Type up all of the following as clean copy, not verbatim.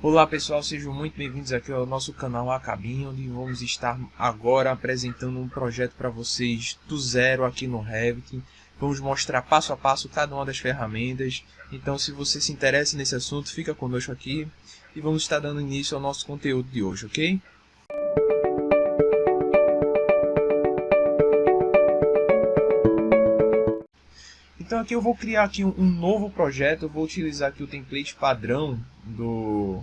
Olá pessoal, sejam muito bem-vindos aqui ao nosso canal Acabim, onde vamos estar agora apresentando um projeto para vocês do zero aqui no Revit. Vamos mostrar passo a passo cada uma das ferramentas. Então, se você se interessa nesse assunto, fica conosco aqui e vamos estar dando início ao nosso conteúdo de hoje, ok? Então aqui eu vou criar aqui um novo projeto. Eu vou utilizar aqui o template padrão do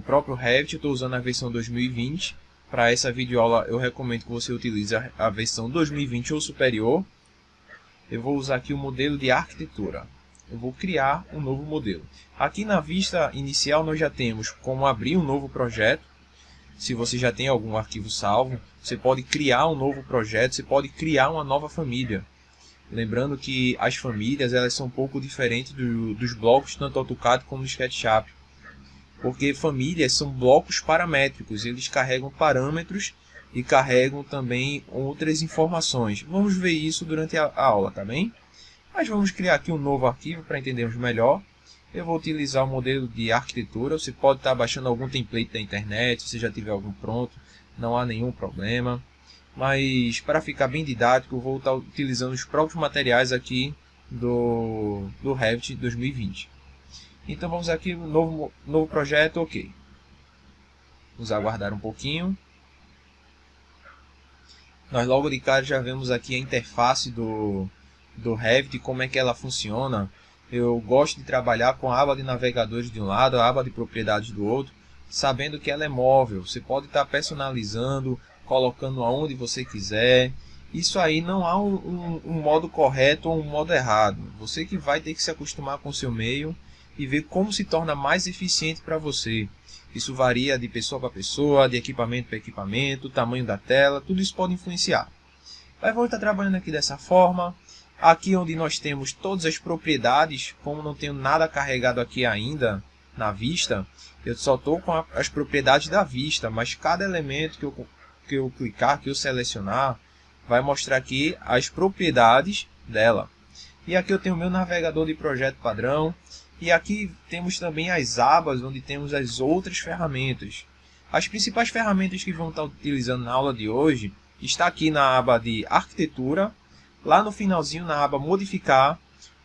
próprio Revit. Estou usando a versão 2020. Para essa videoaula eu recomendo que você utilize a versão 2020 ou superior. Eu vou usar aqui o modelo de arquitetura. Eu vou criar um novo modelo. Aqui na vista inicial nós já temos como abrir um novo projeto. Se você já tem algum arquivo salvo, você pode criar um novo projeto, você pode criar uma nova família. Lembrando que as famílias elas são um pouco diferentes dos blocos, tanto AutoCAD como no SketchUp. Porque famílias são blocos paramétricos, eles carregam parâmetros e carregam também outras informações. Vamos ver isso durante a aula, tá bem? Mas vamos criar aqui um novo arquivo para entendermos melhor. Eu vou utilizar o modelo de arquitetura. Você pode estar baixando algum template da internet, se já tiver algum pronto, não há nenhum problema. Mas para ficar bem didático, eu vou estar utilizando os próprios materiais aqui do Revit 2020. Então vamos aqui no novo projeto, ok. Vamos aguardar um pouquinho. Nós logo de cara já vemos aqui a interface do Revit, como é que ela funciona. Eu gosto de trabalhar com a aba de navegadores de um lado, a aba de propriedades do outro, sabendo que ela é móvel. Você pode estar personalizando, colocando aonde você quiser. Isso aí não há um modo correto ou um modo errado. Você que vai ter que se acostumar com o seu meio e ver como se torna mais eficiente para você. Isso varia de pessoa para pessoa, de equipamento para equipamento, tamanho da tela, tudo isso pode influenciar. Mas vou estar trabalhando aqui dessa forma. Aqui onde nós temos todas as propriedades, como não tenho nada carregado aqui ainda na vista, eu só estou com as propriedades da vista, mas cada elemento que eu clicar, que eu selecionar, vai mostrar aqui as propriedades dela. E aqui eu tenho o meu navegador de projeto padrão. E aqui temos também as abas, onde temos as outras ferramentas. As principais ferramentas que vamos estar utilizando na aula de hoje está aqui na aba de arquitetura. Lá no finalzinho, na aba modificar,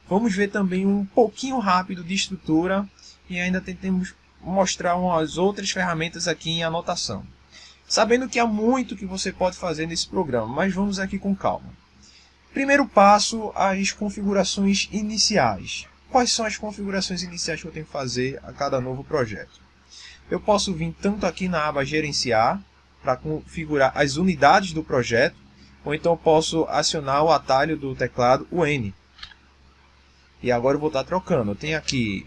vamos ver também um pouquinho rápido de estrutura. E ainda tentamos mostrar umas outras ferramentas aqui em anotação. Sabendo que há muito que você pode fazer nesse programa, mas vamos aqui com calma. Primeiro passo, as configurações iniciais. Quais são as configurações iniciais que eu tenho que fazer a cada novo projeto? Eu posso vir tanto aqui na aba gerenciar, para configurar as unidades do projeto, ou então eu posso acionar o atalho do teclado, o N. E agora eu vou estar trocando. Eu tenho aqui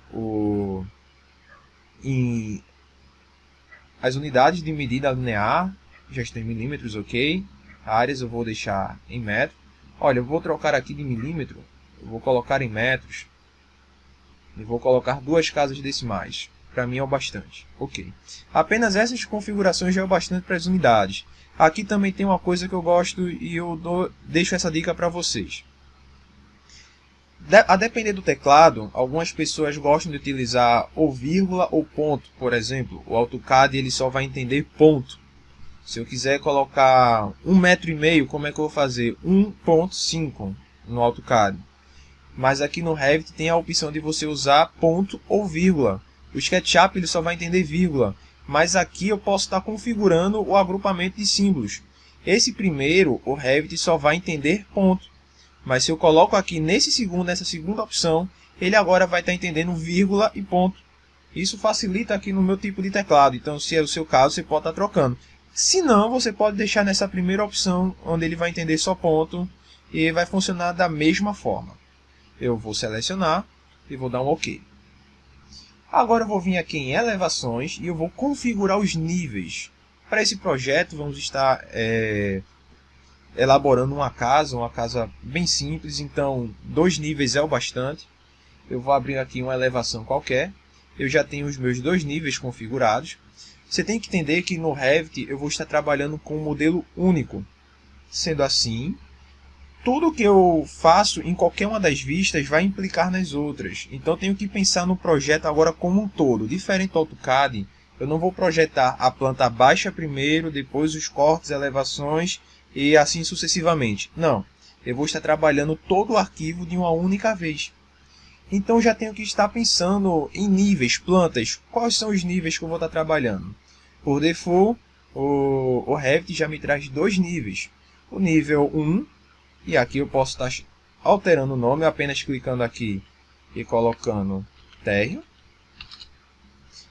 as unidades de medida linear, já estão em milímetros, ok. Áreas eu vou deixar em metro. Olha, eu vou trocar aqui de milímetro, eu vou colocar em metros. E vou colocar 2 casas decimais. Para mim é o bastante. Ok. Apenas essas configurações já é o bastante para as unidades. Aqui também tem uma coisa que eu gosto e eu deixo essa dica para vocês. A depender do teclado, algumas pessoas gostam de utilizar ou vírgula ou ponto. Por exemplo, o AutoCAD ele só vai entender ponto. Se eu quiser colocar 1,5 metro, como é que eu vou fazer? 1,5 no AutoCAD. Mas aqui no Revit tem a opção de você usar ponto ou vírgula. O SketchUp ele só vai entender vírgula, mas aqui eu posso estar configurando o agrupamento de símbolos. Esse primeiro, o Revit só vai entender ponto. Mas se eu coloco aqui nessa segunda opção, ele agora vai estar entendendo vírgula e ponto. Isso facilita aqui no meu tipo de teclado. Então, se é o seu caso, você pode estar trocando. Se não, você pode deixar nessa primeira opção, onde ele vai entender só ponto, e vai funcionar da mesma forma. Eu vou selecionar e vou dar um OK. Agora eu vou vir aqui em elevações e eu vou configurar os níveis. Para esse projeto vamos estar elaborando uma casa bem simples, então 2 níveis é o bastante. Eu vou abrir aqui uma elevação qualquer. Eu já tenho os meus 2 níveis configurados. Você tem que entender que no Revit eu vou estar trabalhando com um modelo único. Sendo assim, tudo que eu faço em qualquer uma das vistas vai implicar nas outras. Então eu tenho que pensar no projeto agora como um todo. Diferente do AutoCAD, eu não vou projetar a planta baixa primeiro, depois os cortes, elevações e assim sucessivamente. Não, eu vou estar trabalhando todo o arquivo de uma única vez. Então já tenho que estar pensando em níveis, plantas. Quais são os níveis que eu vou estar trabalhando? Por default, o Revit já me traz dois níveis. O nível 1, e aqui eu posso estar alterando o nome, apenas clicando aqui e colocando térreo.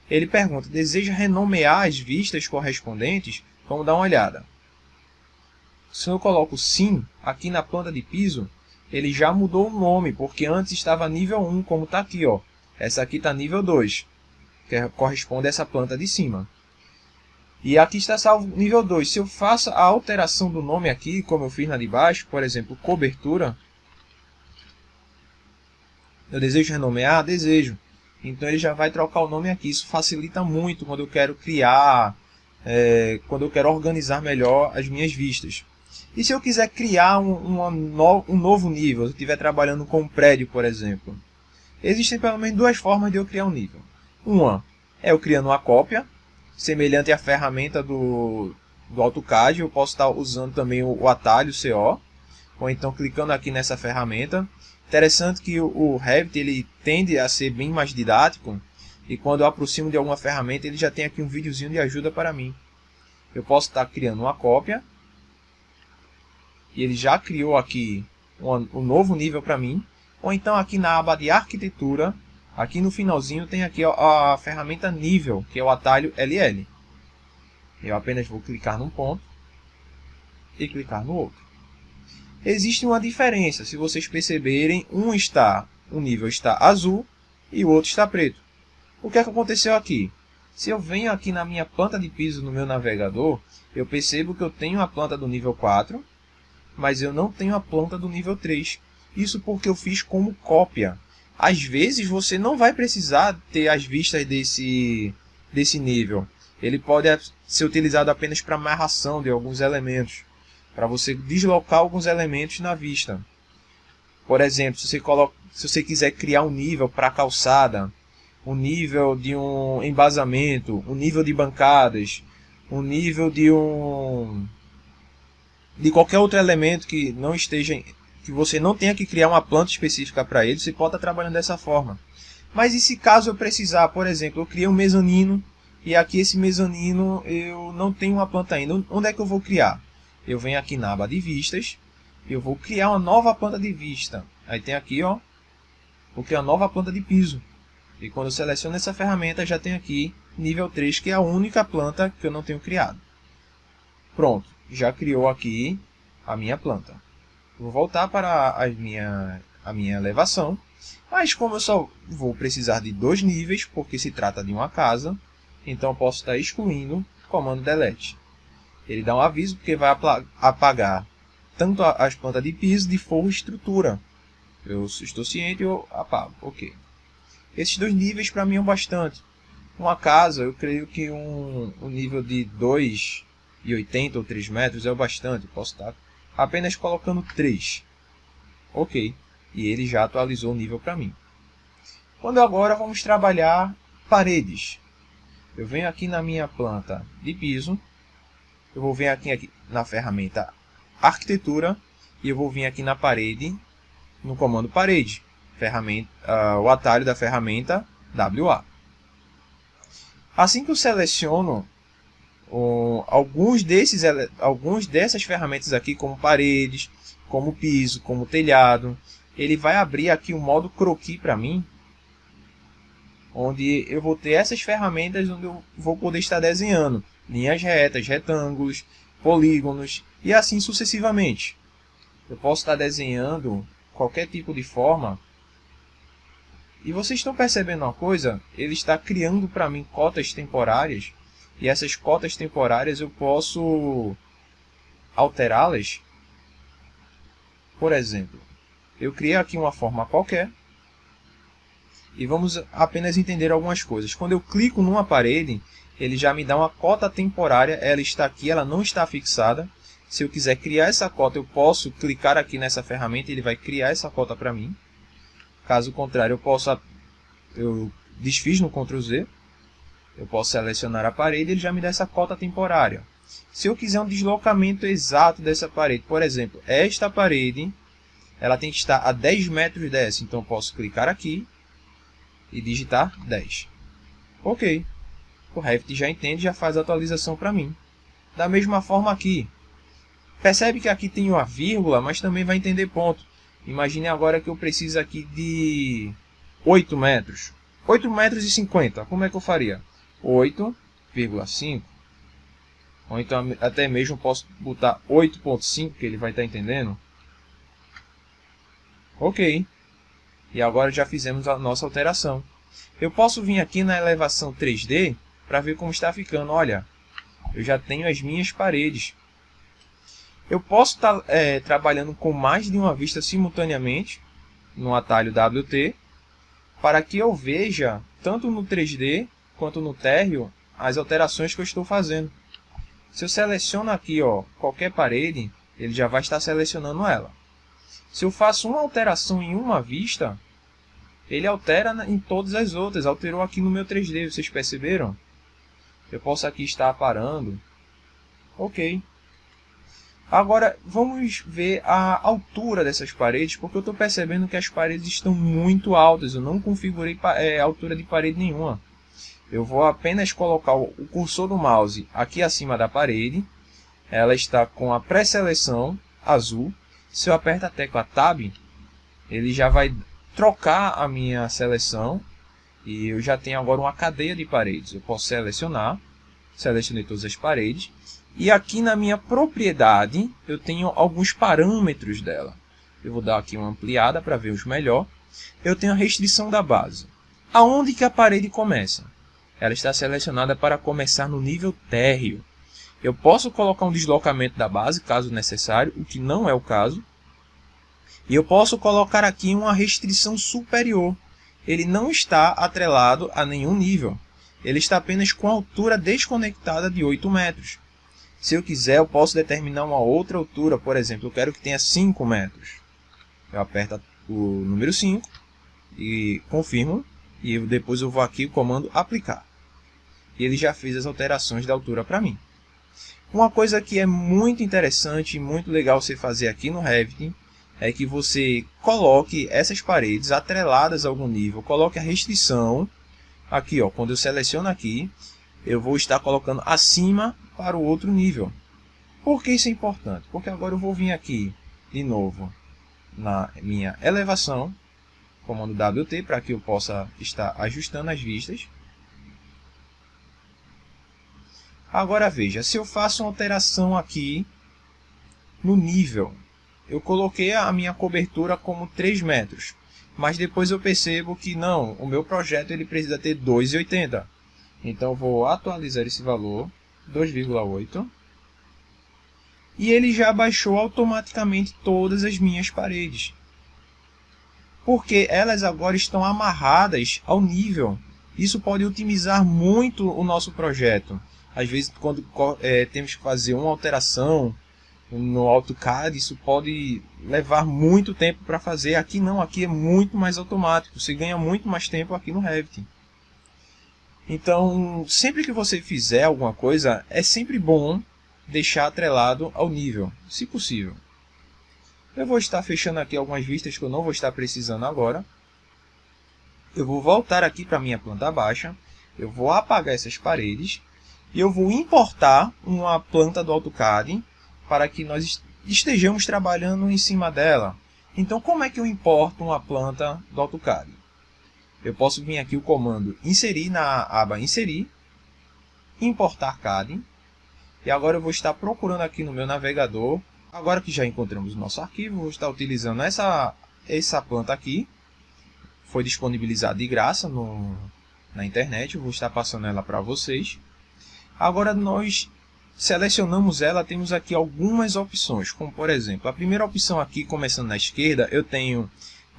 Ele pergunta, deseja renomear as vistas correspondentes? Vamos dar uma olhada. Se eu coloco sim, aqui na planta de piso, ele já mudou o nome, porque antes estava nível 1, como está aqui, ó. Essa aqui está nível 2, que corresponde a essa planta de cima. E aqui está salvo nível 2. Se eu faço a alteração do nome aqui, como eu fiz na de baixo, por exemplo, cobertura, eu desejo renomear? Desejo. Então ele já vai trocar o nome aqui. Isso facilita muito quando eu quero criar, quando eu quero organizar melhor as minhas vistas. E se eu quiser criar um novo nível, se eu estiver trabalhando com um prédio, por exemplo, existem pelo menos duas formas de eu criar um nível. Uma é eu criando uma cópia, semelhante à ferramenta do AutoCAD. Eu posso estar usando também o atalho CO, ou então clicando aqui nessa ferramenta. Interessante que o Revit ele tende a ser bem mais didático, e quando eu aproximo de alguma ferramenta ele já tem aqui um videozinho de ajuda para mim. Eu posso estar criando uma cópia, e ele já criou aqui um novo nível para mim. Ou então aqui na aba de arquitetura, aqui no finalzinho tem aqui a ferramenta nível, que é o atalho LL. Eu apenas vou clicar num ponto e clicar no outro. Existe uma diferença, se vocês perceberem, um nível está azul e o outro está preto. O que é que aconteceu aqui? Se eu venho aqui na minha planta de piso no meu navegador, eu percebo que eu tenho a planta do nível 4, mas eu não tenho a planta do nível 3. Isso porque eu fiz como cópia. Às vezes você não vai precisar ter as vistas desse nível. Ele pode ser utilizado apenas para amarração de alguns elementos, para você deslocar alguns elementos na vista. Por exemplo, se você quiser criar um nível para calçada, um nível de um embasamento, um nível de bancadas, um nível de qualquer outro elemento que não esteja, que você não tenha que criar uma planta específica para ele, você pode estar trabalhando dessa forma. Mas e se caso eu precisar, por exemplo, eu criei um mezanino e aqui esse mezanino eu não tenho uma planta ainda. Onde é que eu vou criar? Eu venho aqui na aba de vistas, eu vou criar uma nova planta de vista. Aí tem aqui, ó, vou criar uma nova planta de piso. E quando eu seleciono essa ferramenta, já tem aqui nível 3, que é a única planta que eu não tenho criado. Pronto, já criou aqui a minha planta. Vou voltar para a minha elevação, mas como eu só vou precisar de dois níveis, porque se trata de uma casa, então eu posso estar excluindo o comando delete. Ele dá um aviso porque vai apagar tanto as plantas de piso, de forro e estrutura. Eu estou ciente e eu apago. Ok. Esses dois níveis para mim é bastante. Uma casa, eu creio que um nível de 2,80 ou 3 metros é o bastante. Posso estar apenas colocando 3. Ok. E ele já atualizou o nível para mim. Quando agora vamos trabalhar paredes. Eu venho aqui na minha planta de piso. Eu vou vir aqui na ferramenta arquitetura. E eu vou vir aqui na parede, no comando parede. O atalho da ferramenta WA. Assim que eu seleciono alguns dessas ferramentas aqui, como paredes, como piso, como telhado, ele vai abrir aqui o modo croquis para mim, onde eu vou ter essas ferramentas onde eu vou poder estar desenhando linhas retas, retângulos, polígonos e assim sucessivamente. Eu posso estar desenhando qualquer tipo de forma. E vocês estão percebendo uma coisa? Ele está criando para mim cotas temporárias. E essas cotas temporárias eu posso alterá-las. Por exemplo, eu criei aqui uma forma qualquer. E vamos apenas entender algumas coisas. Quando eu clico numa parede, ele já me dá uma cota temporária. Ela está aqui, ela não está fixada. Se eu quiser criar essa cota, eu posso clicar aqui nessa ferramenta e ele vai criar essa cota para mim. Caso contrário, eu desfiz no Ctrl Z. Eu posso selecionar a parede e ele já me dá essa cota temporária. Se eu quiser um deslocamento exato dessa parede, por exemplo, esta parede, ela tem que estar a 10 metros dessa. Então eu posso clicar aqui e digitar 10. Ok. O Revit já entende e já faz a atualização para mim. Da mesma forma aqui. Percebe que aqui tem uma vírgula, mas também vai entender ponto. Imagine agora que eu preciso aqui de 8 metros. 8 metros e 50. Como é que eu faria? 8,5. Ou então até mesmo posso botar 8,5, que ele vai estar entendendo. Ok. E agora já fizemos a nossa alteração. Eu posso vir aqui na elevação 3D para ver como está ficando. Olha, eu já tenho as minhas paredes. Eu posso estar trabalhando com mais de uma vista simultaneamente no atalho WT, para que eu veja, tanto no 3D quanto no térreo, as alterações que eu estou fazendo. Se eu seleciono aqui qualquer parede, ele já vai estar selecionando ela. Se eu faço uma alteração em uma vista, ele altera em todas as outras. Alterou aqui no meu 3D, vocês perceberam? Eu posso aqui estar parando. Ok. Agora, vamos ver a altura dessas paredes, porque eu estou percebendo que as paredes estão muito altas. Eu não configurei altura de parede nenhuma. Eu vou apenas colocar o cursor do mouse aqui acima da parede. Ela está com a pré-seleção azul. Se eu aperto a tecla Tab, ele já vai trocar a minha seleção. E eu já tenho agora uma cadeia de paredes. Eu posso selecionar. Selecionei todas as paredes. E aqui na minha propriedade, eu tenho alguns parâmetros dela. Eu vou dar aqui uma ampliada para ver os melhor. Eu tenho a restrição da base. Aonde que a parede começa? Ela está selecionada para começar no nível térreo. Eu posso colocar um deslocamento da base, caso necessário, o que não é o caso. E eu posso colocar aqui uma restrição superior. Ele não está atrelado a nenhum nível. Ele está apenas com a altura desconectada de 8 metros. Se eu quiser, eu posso determinar uma outra altura. Por exemplo, eu quero que tenha 5 metros. Eu aperto o número 5 e confirmo. E depois eu vou aqui o comando aplicar. E ele já fez as alterações da altura para mim. Uma coisa que é muito interessante e muito legal você fazer aqui no Revit é que você coloque essas paredes atreladas a algum nível. Coloque a restrição aqui, quando eu seleciono aqui, eu vou estar colocando acima para o outro nível. Por que isso é importante? Porque agora eu vou vir aqui de novo na minha elevação, comando WT, para que eu possa estar ajustando as vistas. Agora veja, se eu faço uma alteração aqui no nível, eu coloquei a minha cobertura como 3 metros, mas depois eu percebo que não, o meu projeto ele precisa ter 2,80. Então eu vou atualizar esse valor, 2,8. E ele já baixou automaticamente todas as minhas paredes. Porque elas agora estão amarradas ao nível. Isso pode otimizar muito o nosso projeto. Às vezes, quando temos que fazer uma alteração no AutoCAD, isso pode levar muito tempo para fazer. Aqui não, aqui é muito mais automático. Você ganha muito mais tempo aqui no Revit. Então, sempre que você fizer alguma coisa, é sempre bom deixar atrelado ao nível, se possível. Eu vou estar fechando aqui algumas vistas que eu não vou estar precisando agora. Eu vou voltar aqui para a minha planta baixa. Eu vou apagar essas paredes. E eu vou importar uma planta do AutoCAD para que nós estejamos trabalhando em cima dela. Então, como é que eu importo uma planta do AutoCAD? Eu posso vir aqui o comando inserir na aba inserir, importar CAD. E agora eu vou estar procurando aqui no meu navegador. Agora que já encontramos o nosso arquivo, vou estar utilizando essa planta aqui. Foi disponibilizada de graça na internet. Eu vou estar passando ela para vocês. Agora nós selecionamos ela, temos aqui algumas opções, como por exemplo, a primeira opção aqui, começando na esquerda, eu tenho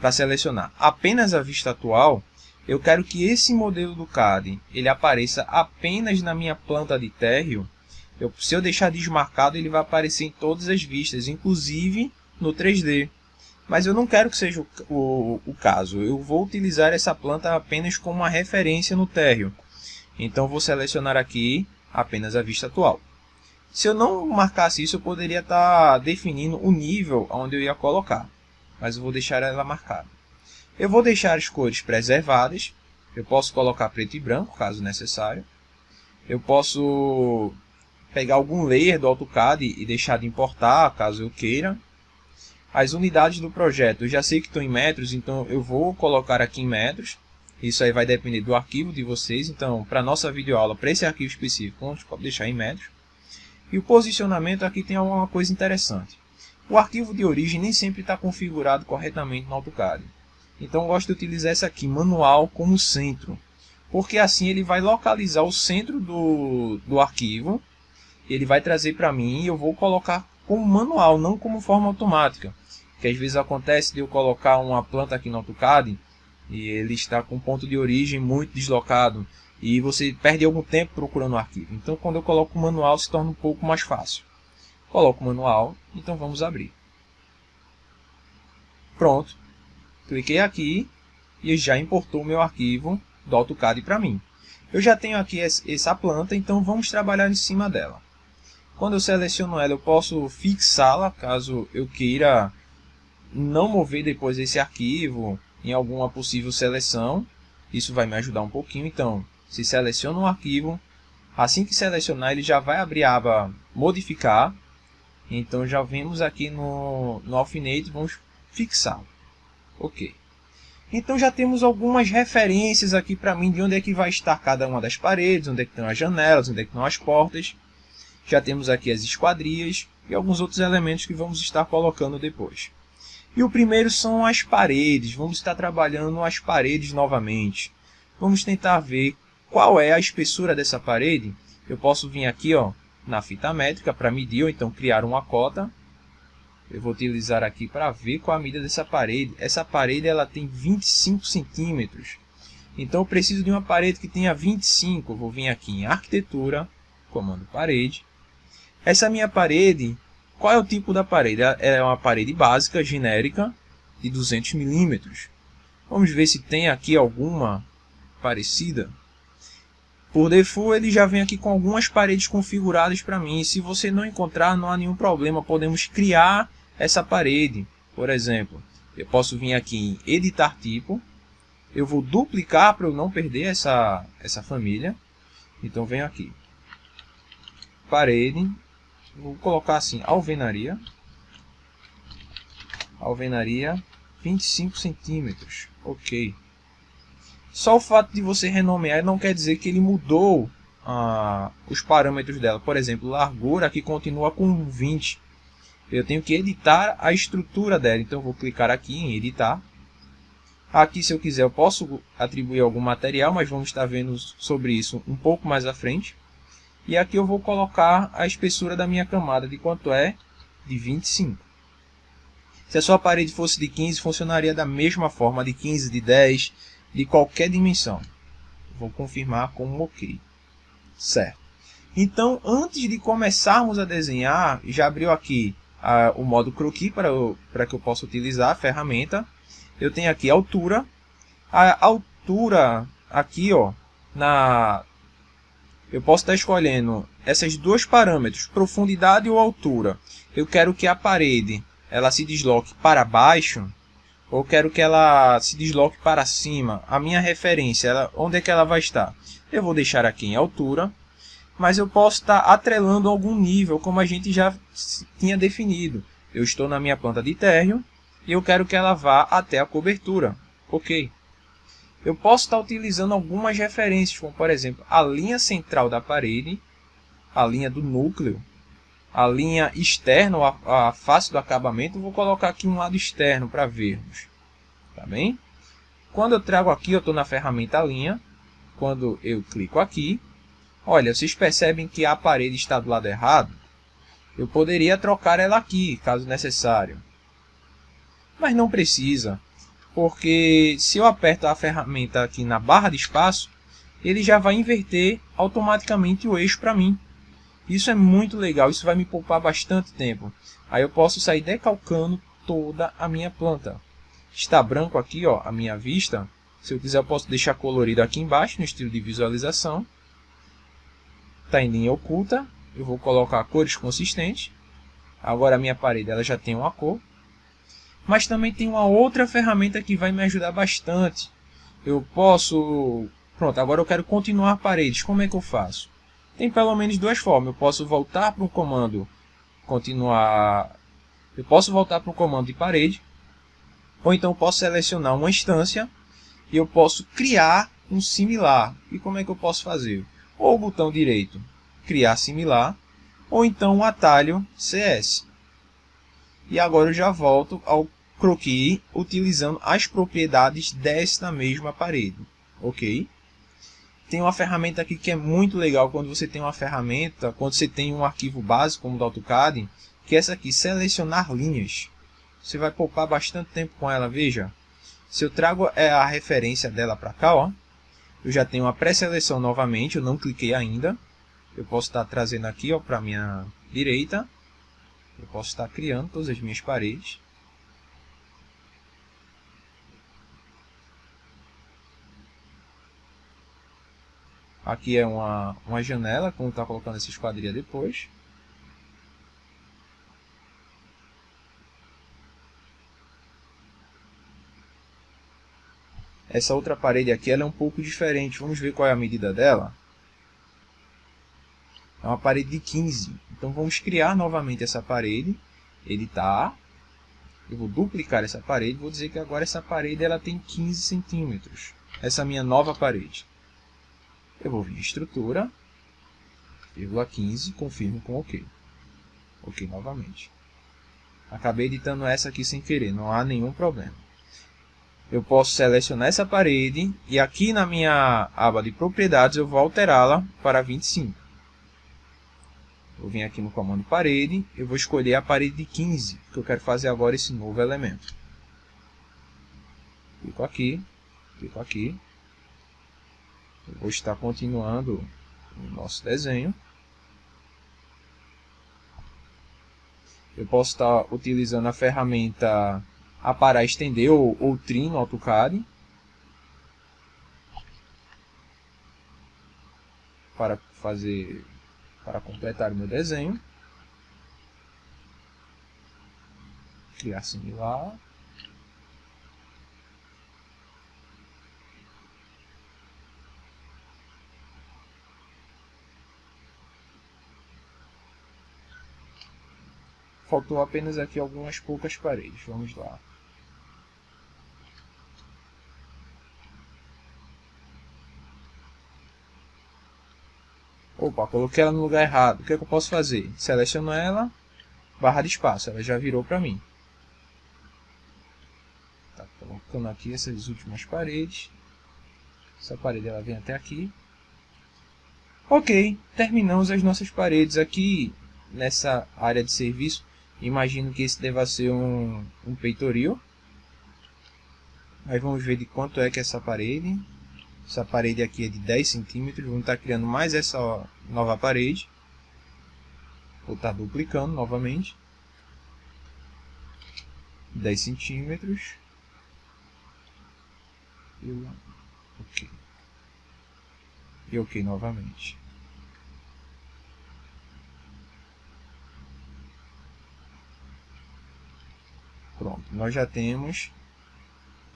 para selecionar apenas a vista atual. Eu quero que esse modelo do CAD ele apareça apenas na minha planta de térreo. Se eu deixar desmarcado, ele vai aparecer em todas as vistas, inclusive no 3D. Mas eu não quero que seja o caso. Eu vou utilizar essa planta apenas como uma referência no térreo. Então vou selecionar aqui apenas a vista atual. Se eu não marcasse isso, eu poderia estar definindo o nível onde eu ia colocar. Mas eu vou deixar ela marcada. Eu vou deixar as cores preservadas. Eu posso colocar preto e branco, caso necessário. Eu posso pegar algum layer do AutoCAD e deixar de importar, caso eu queira. As unidades do projeto, eu já sei que estão em metros, então eu vou colocar aqui em metros. Isso aí vai depender do arquivo de vocês. Então, para a nossa videoaula, para esse arquivo específico, vamos deixar em metros. E o posicionamento aqui tem alguma coisa interessante. O arquivo de origem nem sempre está configurado corretamente no AutoCAD. Então, eu gosto de utilizar essa aqui, manual, como centro. Porque assim ele vai localizar o centro do arquivo. Ele vai trazer para mim e eu vou colocar como manual, não como forma automática. Que às vezes acontece de eu colocar uma planta aqui no AutoCAD e ele está com ponto de origem muito deslocado e você perde algum tempo procurando o arquivo. Então quando eu coloco o manual se torna um pouco mais fácil. Coloco o manual, então vamos abrir. Pronto, cliquei aqui e já importou o meu arquivo do AutoCAD para mim. Eu já tenho aqui essa planta, então vamos trabalhar em cima dela. Quando eu seleciono ela, eu posso fixá-la, caso eu queira não mover depois esse arquivo em alguma possível seleção. Isso vai me ajudar um pouquinho. Então, se seleciona um arquivo, assim que selecionar, ele já vai abrir a aba modificar. Então, já vemos aqui no alfinete, vamos fixá-lo. Ok. Então, já temos algumas referências aqui para mim de onde é que vai estar cada uma das paredes, onde é que estão as janelas, onde é que estão as portas. Já temos aqui as esquadrias e alguns outros elementos que vamos estar colocando depois. E o primeiro são as paredes. Vamos estar trabalhando as paredes novamente. Vamos tentar ver qual é a espessura dessa parede. Eu posso vir aqui na fita métrica para medir ou então criar uma cota. Eu vou utilizar aqui para ver qual a medida dessa parede. Essa parede ela tem 25 centímetros. Então eu preciso de uma parede que tenha 25. Eu vou vir aqui em arquitetura, comando parede. Essa minha parede, qual é o tipo da parede? É uma parede básica, genérica, de 200 milímetros. Vamos ver se tem aqui alguma parecida. Por default, ele já vem aqui com algumas paredes configuradas para mim. Se você não encontrar, não há nenhum problema. Podemos criar essa parede. Por exemplo, eu posso vir aqui em editar tipo. Eu vou duplicar para eu não perder essa família. Então, venho aqui. Parede. Vou colocar assim, alvenaria. Alvenaria 25 centímetros. Ok. Só o fato de você renomear não quer dizer que ele mudou os parâmetros dela. Por exemplo, largura aqui continua com 20. Eu tenho que editar a estrutura dela. Então eu vou clicar aqui em editar. Aqui, se eu quiser, eu posso atribuir algum material, mas vamos estar vendo sobre isso um pouco mais à frente. E aqui eu vou colocar a espessura da minha camada, de quanto é? De 25. Se a sua parede fosse de 15, funcionaria da mesma forma, de 15, de 10, de qualquer dimensão. Vou confirmar com OK. Certo. Então, antes de começarmos a desenhar, já abriu aqui o modo croquis para que eu possa utilizar a ferramenta. Eu tenho aqui a altura. A altura aqui, eu posso estar escolhendo esses dois parâmetros, profundidade ou altura. Eu quero que a parede ela se desloque para baixo ou quero que ela se desloque para cima. A minha referência, onde é que ela vai estar? Eu vou deixar aqui em altura, mas eu posso estar atrelando algum nível, como a gente já tinha definido. Eu estou na minha planta de térreo e eu quero que ela vá até a cobertura. Ok. Eu posso estar utilizando algumas referências, como por exemplo, a linha central da parede, a linha do núcleo, a linha externa, a face do acabamento. Vou colocar aqui um lado externo para vermos. Tá bem? Quando eu trago aqui, eu estou na ferramenta linha. Quando eu clico aqui, olha, vocês percebem que a parede está do lado errado? Eu poderia trocar ela aqui, caso necessário. Mas não precisa. Porque se eu aperto a ferramenta aqui na barra de espaço, ele já vai inverter automaticamente o eixo para mim. Isso é muito legal, isso vai me poupar bastante tempo. Aí eu posso sair decalcando toda a minha planta. Está branco aqui, ó, a minha vista. Se eu quiser eu posso deixar colorido aqui embaixo no estilo de visualização. Está em linha oculta. Eu vou colocar cores consistentes. Agora a minha parede ela já tem uma cor. Mas também tem uma outra ferramenta que vai me ajudar bastante. Eu posso... Pronto, agora eu quero continuar paredes. Como é que eu faço? Tem pelo menos duas formas. Eu posso voltar para o comando continuar. Eu posso voltar para o comando de parede. Ou então eu posso selecionar uma instância e eu posso criar um similar. E como é que eu posso fazer? Ou o botão direito, criar similar, ou então o atalho CS. E agora eu já volto ao croquis utilizando as propriedades desta mesma parede. Ok? Tem uma ferramenta aqui que é muito legal quando você tem uma ferramenta, quando você tem um arquivo básico como do AutoCAD, que é essa aqui, selecionar linhas. Você vai poupar bastante tempo com ela, veja. Se eu trago a referência dela para cá, ó, eu já tenho uma pré-seleção novamente, eu não cliquei ainda. Eu posso estar trazendo aqui para a minha direita. Eu posso estar criando todas as minhas paredes. Aqui é uma janela, como está colocando essa esquadria depois. Essa outra parede aqui ela é um pouco diferente. Vamos ver qual é a medida dela. É uma parede de 15. Então vamos criar novamente essa parede. Editar. Eu vou duplicar essa parede. Vou dizer que agora essa parede ela tem 15 centímetros. Essa é a minha nova parede. Eu vou vir em estrutura, 15, confirmo com OK. OK novamente. Acabei editando essa aqui sem querer, não há nenhum problema. Eu posso selecionar essa parede e aqui na minha aba de propriedades eu vou alterá-la para 25. Vou vir aqui no comando parede, eu vou escolher a parede de 15, porque eu quero fazer agora esse novo elemento. Clico aqui. Eu vou estar continuando o nosso desenho. Eu posso estar utilizando a ferramenta aparar, estender ou trim no AutoCAD para completar o meu desenho. Criar similar. Faltou apenas aqui algumas poucas paredes. Vamos lá. Opa, coloquei ela no lugar errado. O que é que eu posso fazer? Seleciono ela, barra de espaço. Ela já virou para mim. Tá colocando aqui essas últimas paredes. Essa parede ela vem até aqui. Ok, terminamos as nossas paredes aqui nessa área de serviço. Imagino que esse deva ser um peitoril. Aí vamos ver de quanto é que é essa parede. Essa parede aqui é de 10 centímetros. Vamos estar criando mais essa nova parede. Vou estar duplicando novamente. 10 centímetros. Ok. E OK novamente. Pronto, nós já temos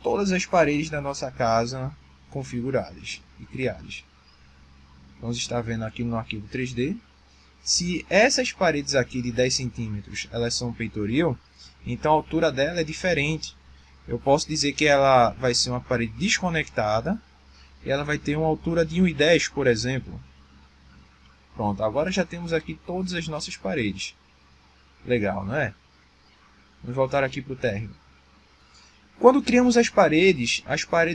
todas as paredes da nossa casa configuradas e criadas. Vamos estar vendo aqui no arquivo 3D. Se essas paredes aqui de 10 centímetros elas são peitoril, então a altura dela é diferente. Eu posso dizer que ela vai ser uma parede desconectada e ela vai ter uma altura de 1,10, por exemplo. Pronto, agora já temos aqui todas as nossas paredes. Legal, não é? Vamos voltar aqui para o térreo. Quando criamos as paredes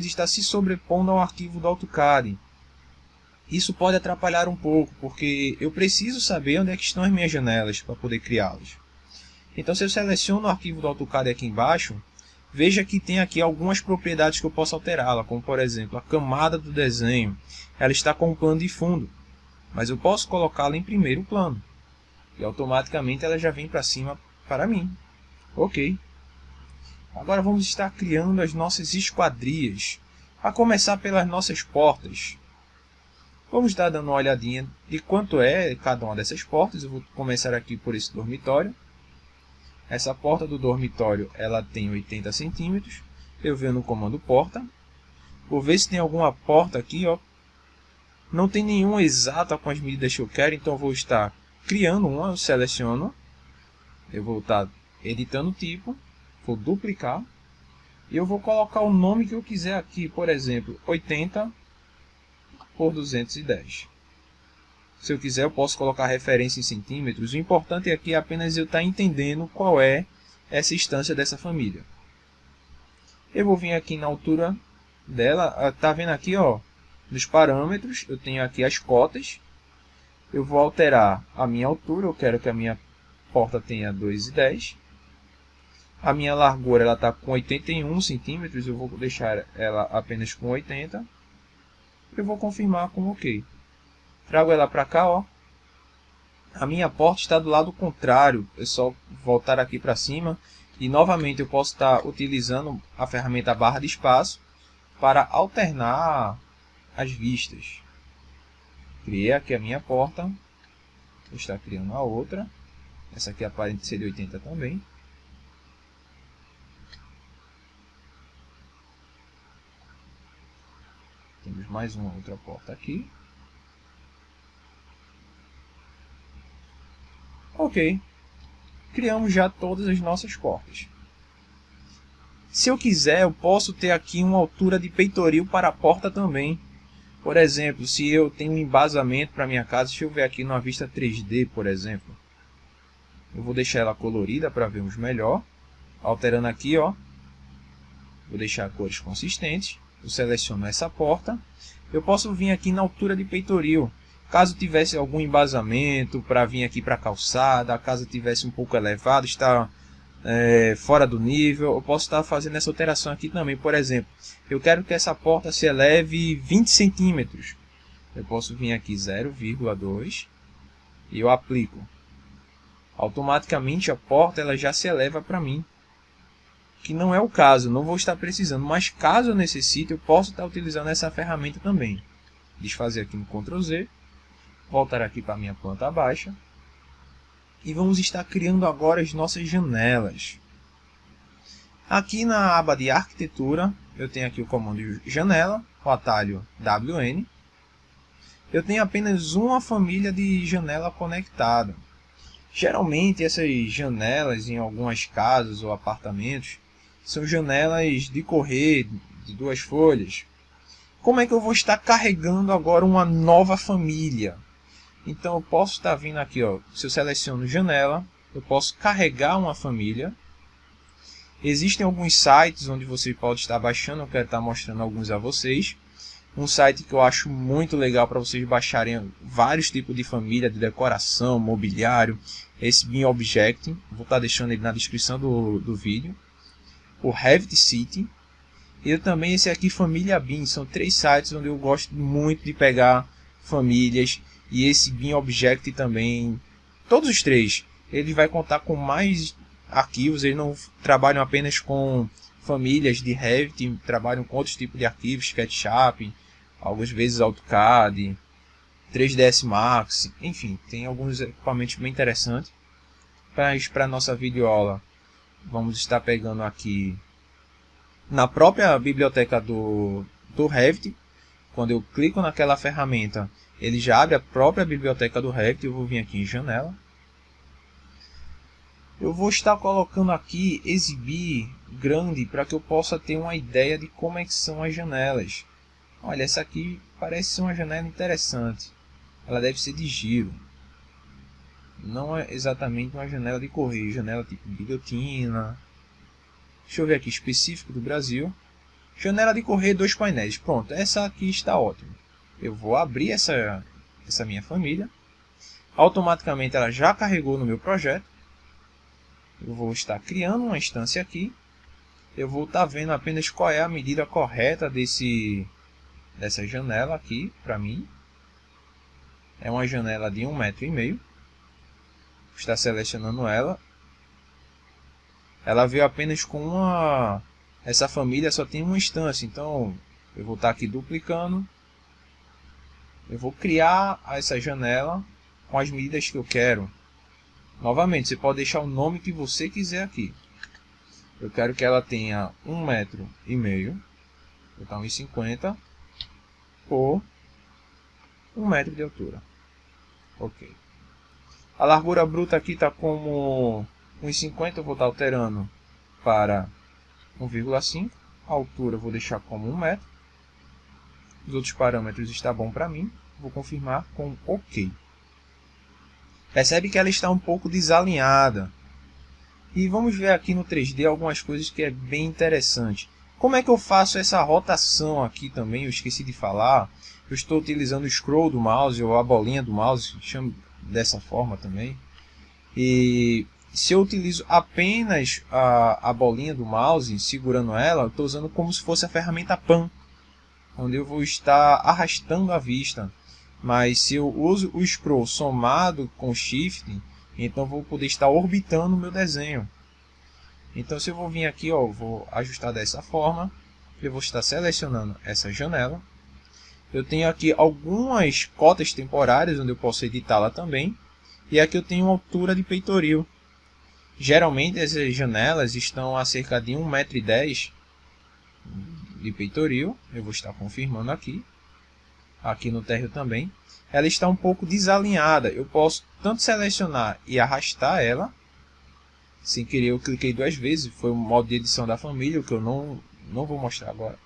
estão se sobrepondo ao arquivo do AutoCAD. Isso pode atrapalhar um pouco, porque eu preciso saber onde é que estão as minhas janelas para poder criá-las. Então, se eu seleciono o arquivo do AutoCAD aqui embaixo, veja que tem aqui algumas propriedades que eu posso alterá-la, como por exemplo, a camada do desenho, ela está com um plano de fundo. mas eu posso colocá-la em primeiro plano. E automaticamente ela já vem para cima para mim. Ok. Agora vamos estar criando as nossas esquadrias. A começar pelas nossas portas. Vamos estar dando uma olhadinha de quanto é cada uma dessas portas. Eu vou começar aqui por esse dormitório. Essa porta do dormitório ela tem 80 centímetros. Eu venho no comando porta. Vou ver se tem alguma porta aqui. Ó. Não tem nenhuma exata com as medidas que eu quero. Então eu vou estar criando uma. Eu seleciono. Eu vou estar editando o tipo. Vou duplicar. E eu vou colocar o nome que eu quiser aqui. Por exemplo, 80 por 210. Se eu quiser, eu posso colocar referência em centímetros. O importante aqui é apenas eu estar entendendo qual é essa instância dessa família. Eu vou vir aqui na altura dela. Tá vendo aqui, ó, nos parâmetros, eu tenho aqui as cotas. Eu vou alterar a minha altura. Eu quero que a minha porta tenha 2,10. A minha largura ela está com 81 centímetros. Eu vou deixar ela apenas com 80. Eu vou confirmar com OK. Trago ela para cá, ó. A minha porta está do lado contrário. É só voltar aqui para cima. E novamente eu posso estar utilizando a ferramenta barra de espaço para alternar as vistas. Criei aqui a minha porta. Vou estar criando a outra. Essa aqui aparenta ser de 80 também. Temos mais uma outra porta aqui. Ok. Criamos já todas as nossas portas. Se eu quiser, eu posso ter aqui uma altura de peitoril para a porta também. Por exemplo, se eu tenho um embasamento para minha casa, deixa eu ver aqui numa vista 3D, por exemplo. Eu vou deixar ela colorida para vermos melhor. Alterando aqui, ó. Vou deixar cores consistentes. Eu seleciono essa porta. Eu posso vir aqui na altura de peitoril. Caso tivesse algum embasamento para vir aqui para a calçada, a casa tivesse um pouco elevado, está fora do nível, eu posso estar fazendo essa alteração aqui também. Por exemplo, eu quero que essa porta se eleve 20 centímetros. Eu posso vir aqui 0,2 e eu aplico. Automaticamente a porta ela já se eleva para mim. Que não é o caso, não vou estar precisando, mas caso eu necessite, eu posso estar utilizando essa ferramenta também. Desfazer aqui no Ctrl Z, voltar aqui para a minha planta baixa, e vamos estar criando agora as nossas janelas. Aqui na aba de arquitetura, eu tenho aqui o comando janela, o atalho WN. Eu tenho apenas uma família de janela conectada. Geralmente essas janelas em algumas casas ou apartamentos são janelas de correr de 2 folhas. Como é que eu vou estar carregando agora uma nova família? Então eu posso estar vindo aqui, ó, se eu seleciono janela, eu posso carregar uma família. Existem alguns sites onde você pode estar baixando, eu quero estar mostrando alguns a vocês. Um site que eu acho muito legal para vocês baixarem vários tipos de família, de decoração, mobiliário, esse BIM Object, vou estar deixando ele na descrição do vídeo. O Revit City e também esse aqui, Família BIM. São 3 sites onde eu gosto muito de pegar famílias, e esse BIM Object também. Todos os 3 ele vai contar com mais arquivos. Eles não trabalham apenas com famílias de Revit, trabalham com outros tipos de arquivos, SketchUp, algumas vezes AutoCAD, 3ds Max, enfim, tem alguns equipamentos bem interessantes. Para a nossa videoaula, vamos estar pegando aqui na própria biblioteca do Revit. Quando eu clico naquela ferramenta, ele já abre a própria biblioteca do Revit. Eu vou vir aqui em janela. Eu vou estar colocando aqui exibir grande para que eu possa ter uma ideia de como é que são as janelas. Olha, essa aqui parece ser uma janela interessante. Ela deve ser de giro. Não é exatamente uma janela de correio, janela tipo guilhotina. Deixa eu ver aqui, específico do Brasil. Janela de correio 2 painéis. Pronto, essa aqui está ótima. Eu vou abrir essa minha família. Automaticamente ela já carregou no meu projeto. Eu vou estar criando uma instância aqui. Eu vou estar vendo apenas qual é a medida correta dessa janela aqui para mim. é uma janela de 1,5 m. Vou estar selecionando ela. Ela veio apenas com uma... Essa família só tem uma instância, então eu vou estar aqui duplicando. Eu vou criar essa janela com as medidas que eu quero. Novamente, você pode deixar o nome que você quiser aqui. Eu quero que ela tenha 1,5 m, vou botar 1,50 por 1 m de altura. Ok. A largura bruta aqui está como 1,50, eu vou estar alterando para 1,5. A altura eu vou deixar como 1 m. Os outros parâmetros estão bom para mim. Vou confirmar com OK. Percebe que ela está um pouco desalinhada. E vamos ver aqui no 3D algumas coisas que é bem interessante. Como é que eu faço essa rotação aqui também? Eu esqueci de falar. Eu estou utilizando o scroll do mouse ou a bolinha do mouse, chamo dessa forma também. E se eu utilizo apenas a bolinha do mouse, segurando ela, eu estou usando como se fosse a ferramenta Pan, onde eu vou estar arrastando a vista. Mas se eu uso o scroll somado com o Shift, então vou poder estar orbitando o meu desenho. Então se eu vou vir aqui, ó, vou ajustar dessa forma, eu vou estar selecionando essa janela. Eu tenho aqui algumas cotas temporárias, onde eu posso editá-la também. E aqui eu tenho uma altura de peitoril. Geralmente essas janelas estão a cerca de 1,10 m de peitoril. Eu vou estar confirmando aqui. Aqui no térreo também. Ela está um pouco desalinhada. Eu posso tanto selecionar e arrastar ela. Sem querer eu cliquei 2 vezes. Foi o modo de edição da família, o que eu não vou mostrar agora.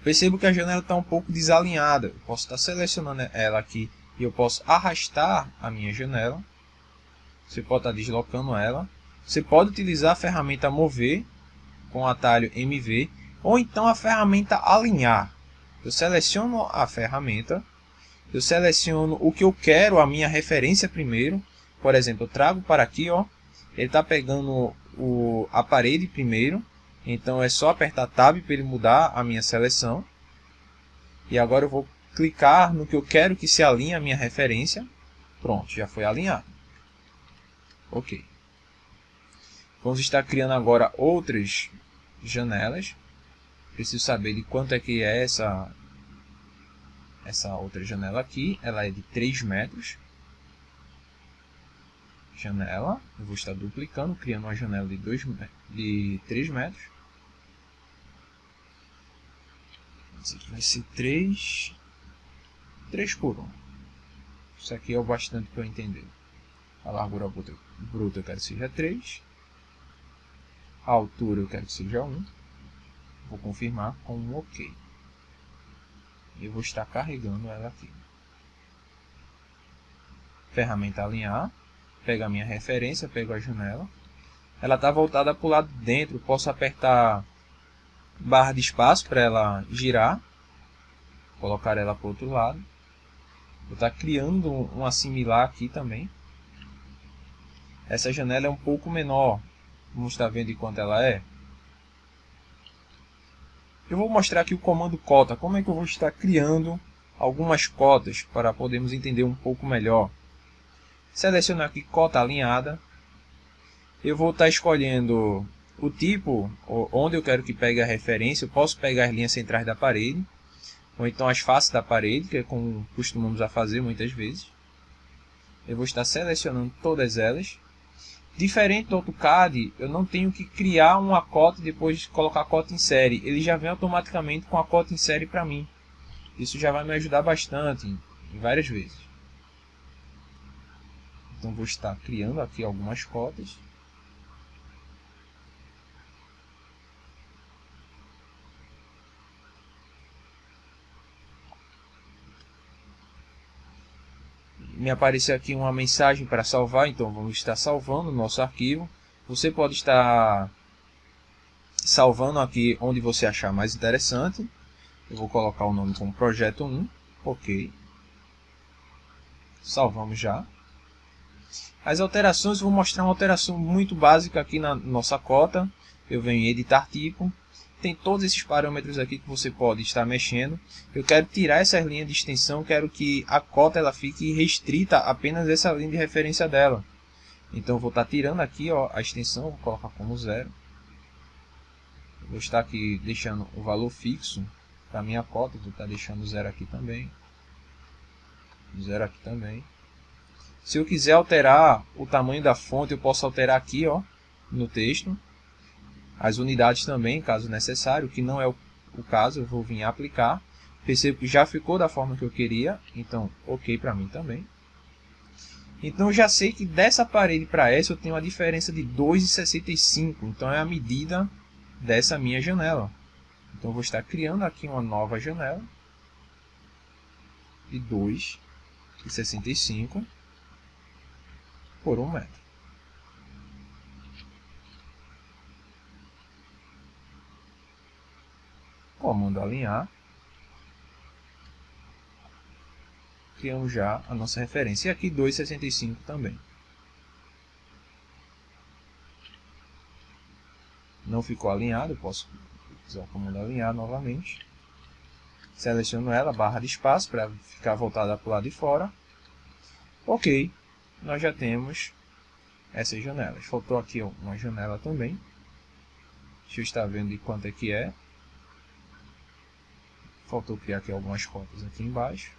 Percebo que a janela está um pouco desalinhada. Eu posso estar selecionando ela aqui e eu posso arrastar a minha janela. Você pode estar deslocando ela. Você pode utilizar a ferramenta mover com o atalho MV ou então a ferramenta alinhar. Eu seleciono a ferramenta, eu seleciono o que eu quero, a minha referência primeiro. Por exemplo, eu trago para aqui, ó, ele está pegando a parede primeiro. Então é só apertar Tab para ele mudar a minha seleção. E agora eu vou clicar no que eu quero que se alinhe a minha referência. Pronto, já foi alinhado. Ok. Vamos estar criando agora outras janelas. Preciso saber de quanto é que é essa outra janela aqui. Ela é de 3 metros. Janela. Eu vou estar duplicando, criando uma janela de 3 metros. Esse aqui vai ser 3 por 1. Isso aqui é o bastante para eu entender. A largura bruta eu quero que seja 3. A altura eu quero que seja 1. Vou confirmar com um OK. E eu vou estar carregando ela aqui. Ferramenta alinhar. Pego a minha referência, pego a janela. Ela está voltada para o lado de dentro. Posso apertar barra de espaço para ela girar. Colocar ela para o outro lado. Vou estar criando uma similar aqui também. Essa janela é um pouco menor. Vamos estar vendo de quanto ela é. Eu vou mostrar aqui o comando cota. Como é que eu vou estar criando algumas cotas para podermos entender um pouco melhor. Selecionar aqui cota alinhada. Eu vou estar escolhendo o tipo, onde eu quero que pegue a referência. Eu posso pegar as linhas centrais da parede, ou então as faces da parede, que é como costumamos a fazer muitas vezes. Eu vou estar selecionando todas elas. Diferente do AutoCAD, eu não tenho que criar uma cota e depois colocar a cota em série. Ele já vem automaticamente com a cota em série para mim. Isso já vai me ajudar bastante, em várias vezes. Então vou estar criando aqui algumas cotas. Me apareceu aqui uma mensagem para salvar, então vamos estar salvando o nosso arquivo. Você pode estar salvando aqui onde você achar mais interessante. Eu vou colocar o nome como projeto 1. Ok. Salvamos já. As alterações, vou mostrar uma alteração muito básica aqui na nossa cota. Eu venho em editar tipo. tem todos esses parâmetros aqui que você pode estar mexendo. Eu quero tirar essas linhas de extensão, quero que a cota ela fique restrita apenas essa linha de referência dela. Então eu vou estar tirando aqui, ó, a extensão, vou colocar como 0. Vou estar aqui deixando o valor fixo para a minha cota, vou estar deixando 0 aqui também. 0 aqui também. Se eu quiser alterar o tamanho da fonte, eu posso alterar aqui, ó, no texto. As unidades também, caso necessário, que não é o caso, eu vou vir aplicar. Percebo que já ficou da forma que eu queria, então ok para mim também. Então eu já sei que dessa parede para essa eu tenho uma diferença de 2,65, então é a medida dessa minha janela. Então eu vou estar criando aqui uma nova janela de 2,65 por 1 metro. Comando alinhar. Criamos já a nossa referência. E aqui 2,65 também. Não ficou alinhado, eu posso usar o comando alinhar novamente. Seleciono ela, barra de espaço, para ficar voltada para o lado de fora. Ok, nós já temos essas janelas. Faltou aqui uma janela também. Deixa eu estar vendo de quanto é que é. Faltou criar aqui algumas cotas aqui embaixo.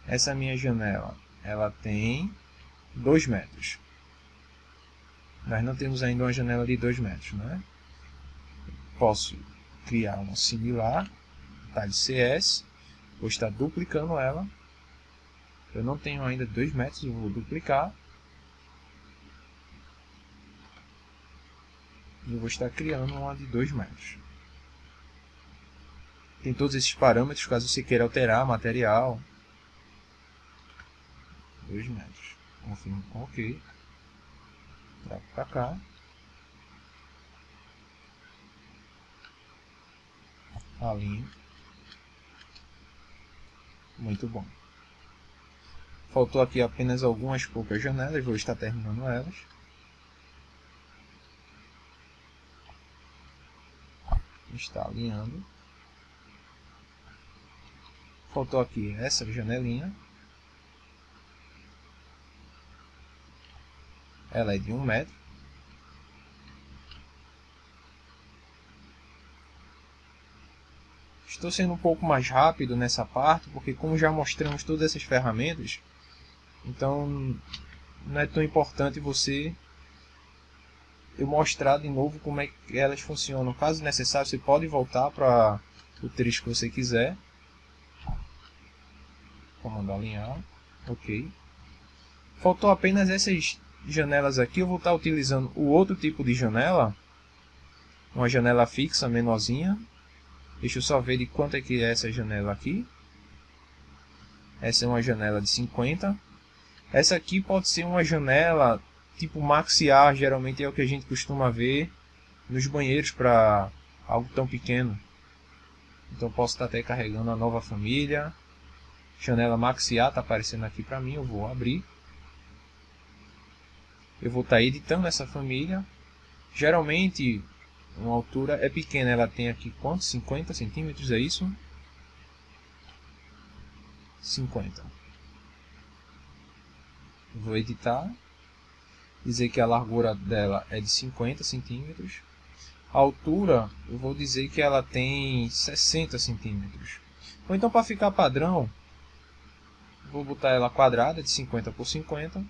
Essa minha janela, ela tem 2 metros. Nós não temos ainda uma janela de 2 metros, né? Posso criar uma similar, talho CS, vou estar duplicando ela. Eu não tenho ainda 2 metros, eu vou duplicar. E eu vou estar criando uma de 2 metros. Tem todos esses parâmetros, caso você queira alterar material. 2 metros. Confirmo com OK. Trago para cá. Alinho. Muito bom. Faltou aqui apenas algumas poucas janelas, vou estar terminando elas. Está alinhando. Faltou aqui essa janelinha. Ela é de 1 metro. Estou sendo um pouco mais rápido nessa parte, porque como já mostramos todas essas ferramentas, então não é tão importante eu mostrar de novo como é que elas funcionam. Caso necessário, você pode voltar para o trecho que você quiser. Comando alinhar. Ok. Faltou apenas essas janelas aqui. Eu vou estar utilizando o outro tipo de janela. Uma janela fixa, menorzinha. Deixa eu só ver de quanto é que é essa janela aqui. Essa é uma janela de 50. Essa aqui pode ser uma janela tipo maxiar, geralmente é o que a gente costuma ver nos banheiros para algo tão pequeno. Então posso estar até carregando a nova família. Janela maxiar está aparecendo aqui para mim, eu vou abrir. Eu vou estar editando essa família. Geralmente uma altura é pequena, ela tem aqui quanto? 50 centímetros, é isso? 50. Vou editar. Dizer que a largura dela é de 50 centímetros. A altura, eu vou dizer que ela tem 60 centímetros. Ou então, para ficar padrão, vou botar ela quadrada de 50 por 50.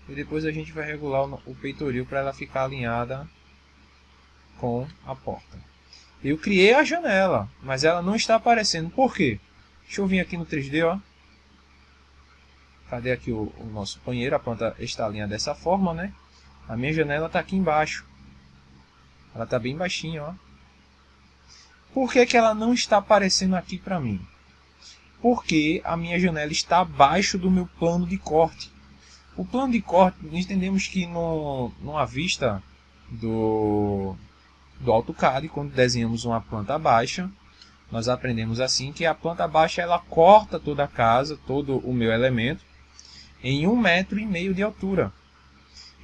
E depois a gente vai regular o peitoril para ela ficar alinhada com a porta. Eu criei a janela, mas ela não está aparecendo. Por quê? Deixa eu vir aqui no 3D, ó. Cadê aqui o nosso banheiro? A planta está alinhada dessa forma, né? A minha janela está aqui embaixo. Ela está bem baixinha, ó. Por que que ela não está aparecendo aqui para mim? Porque a minha janela está abaixo do meu plano de corte. O plano de corte, nós entendemos que numa vista do AutoCAD, quando desenhamos uma planta baixa, nós aprendemos assim que a planta baixa ela corta toda a casa, todo o meu elemento, em 1,5 m de altura.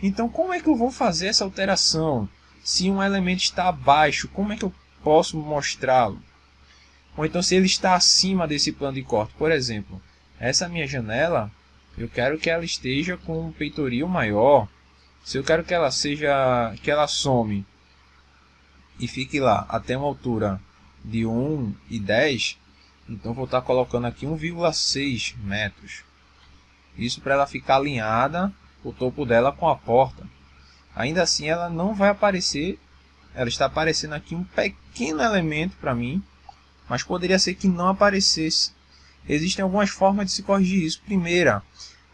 Então como é que eu vou fazer essa alteração? Se um elemento está abaixo, como é que eu posso mostrá-lo? Ou então se ele está acima desse plano de corte. Por exemplo, essa minha janela, eu quero que ela esteja com um peitoril maior. Se eu quero que ela some e fique lá até uma altura de 1,10, então vou estar colocando aqui 1,6 metros. Isso para ela ficar alinhada, o topo dela com a porta. Ainda assim ela não vai aparecer, ela está aparecendo aqui um pequeno elemento para mim, mas poderia ser que não aparecesse. Existem algumas formas de se corrigir isso. Primeira,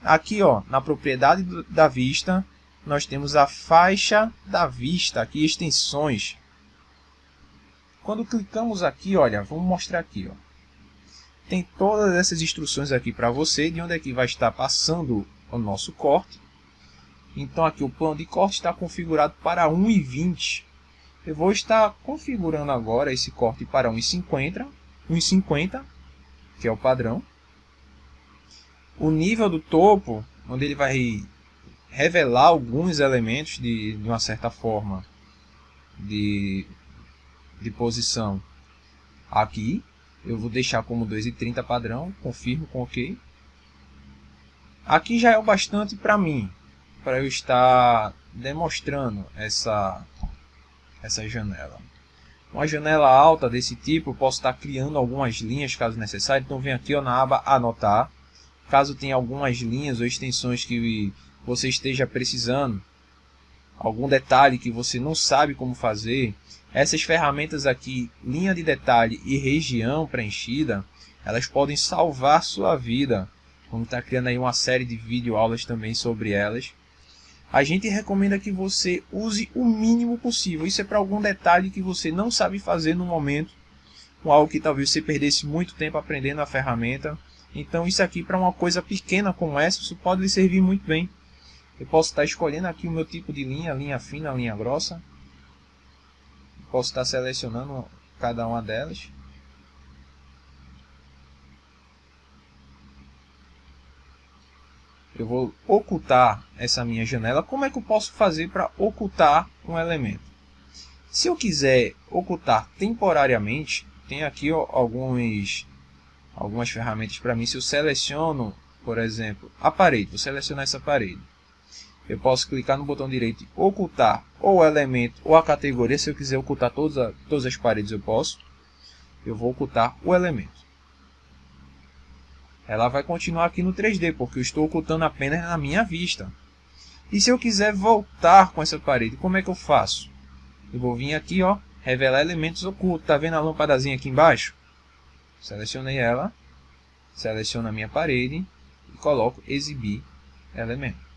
aqui ó, na propriedade da vista, nós temos a faixa da vista, aqui extensões. Quando clicamos aqui, olha, vamos mostrar aqui, ó. Tem todas essas instruções aqui para você, de onde é que vai estar passando o nosso corte. Então aqui o plano de corte está configurado para 1,20. Eu vou estar configurando agora esse corte para 1,50, que é o padrão. O nível do topo, onde ele vai revelar alguns elementos de uma certa forma de posição. Aqui eu vou deixar como 2,30 padrão, confirmo com OK. Aqui já é o bastante para mim, para eu estar demonstrando essa janela. Uma janela alta desse tipo, eu posso estar criando algumas linhas caso necessário. Então vem aqui ó, na aba anotar. Caso tenha algumas linhas ou extensões que você esteja precisando, algum detalhe que você não sabe como fazer, essas ferramentas aqui, linha de detalhe e região preenchida, elas podem salvar sua vida. Vamos estar criando aí uma série de videoaulas também sobre elas. A gente recomenda que você use o mínimo possível. Isso é para algum detalhe que você não sabe fazer no momento, com algo que talvez você perdesse muito tempo aprendendo a ferramenta. Então isso aqui para uma coisa pequena como essa, isso pode lhe servir muito bem. Eu posso estar escolhendo aqui o meu tipo de linha, linha fina, linha grossa. Posso estar selecionando cada uma delas. Eu vou ocultar essa minha janela. Como é que eu posso fazer para ocultar um elemento? Se eu quiser ocultar temporariamente, tem aqui ó, algumas ferramentas para mim. Se eu seleciono, por exemplo, a parede, vou selecionar essa parede. Eu posso clicar no botão direito e ocultar ou o elemento ou a categoria. Se eu quiser ocultar todas as paredes, eu posso. Eu vou ocultar o elemento. Ela vai continuar aqui no 3D, porque eu estou ocultando apenas na minha vista. E se eu quiser voltar com essa parede, como é que eu faço? Eu vou vir aqui, ó, revelar elementos ocultos. Tá vendo a lâmpadazinha aqui embaixo? Selecionei ela, seleciono a minha parede e coloco exibir elemento.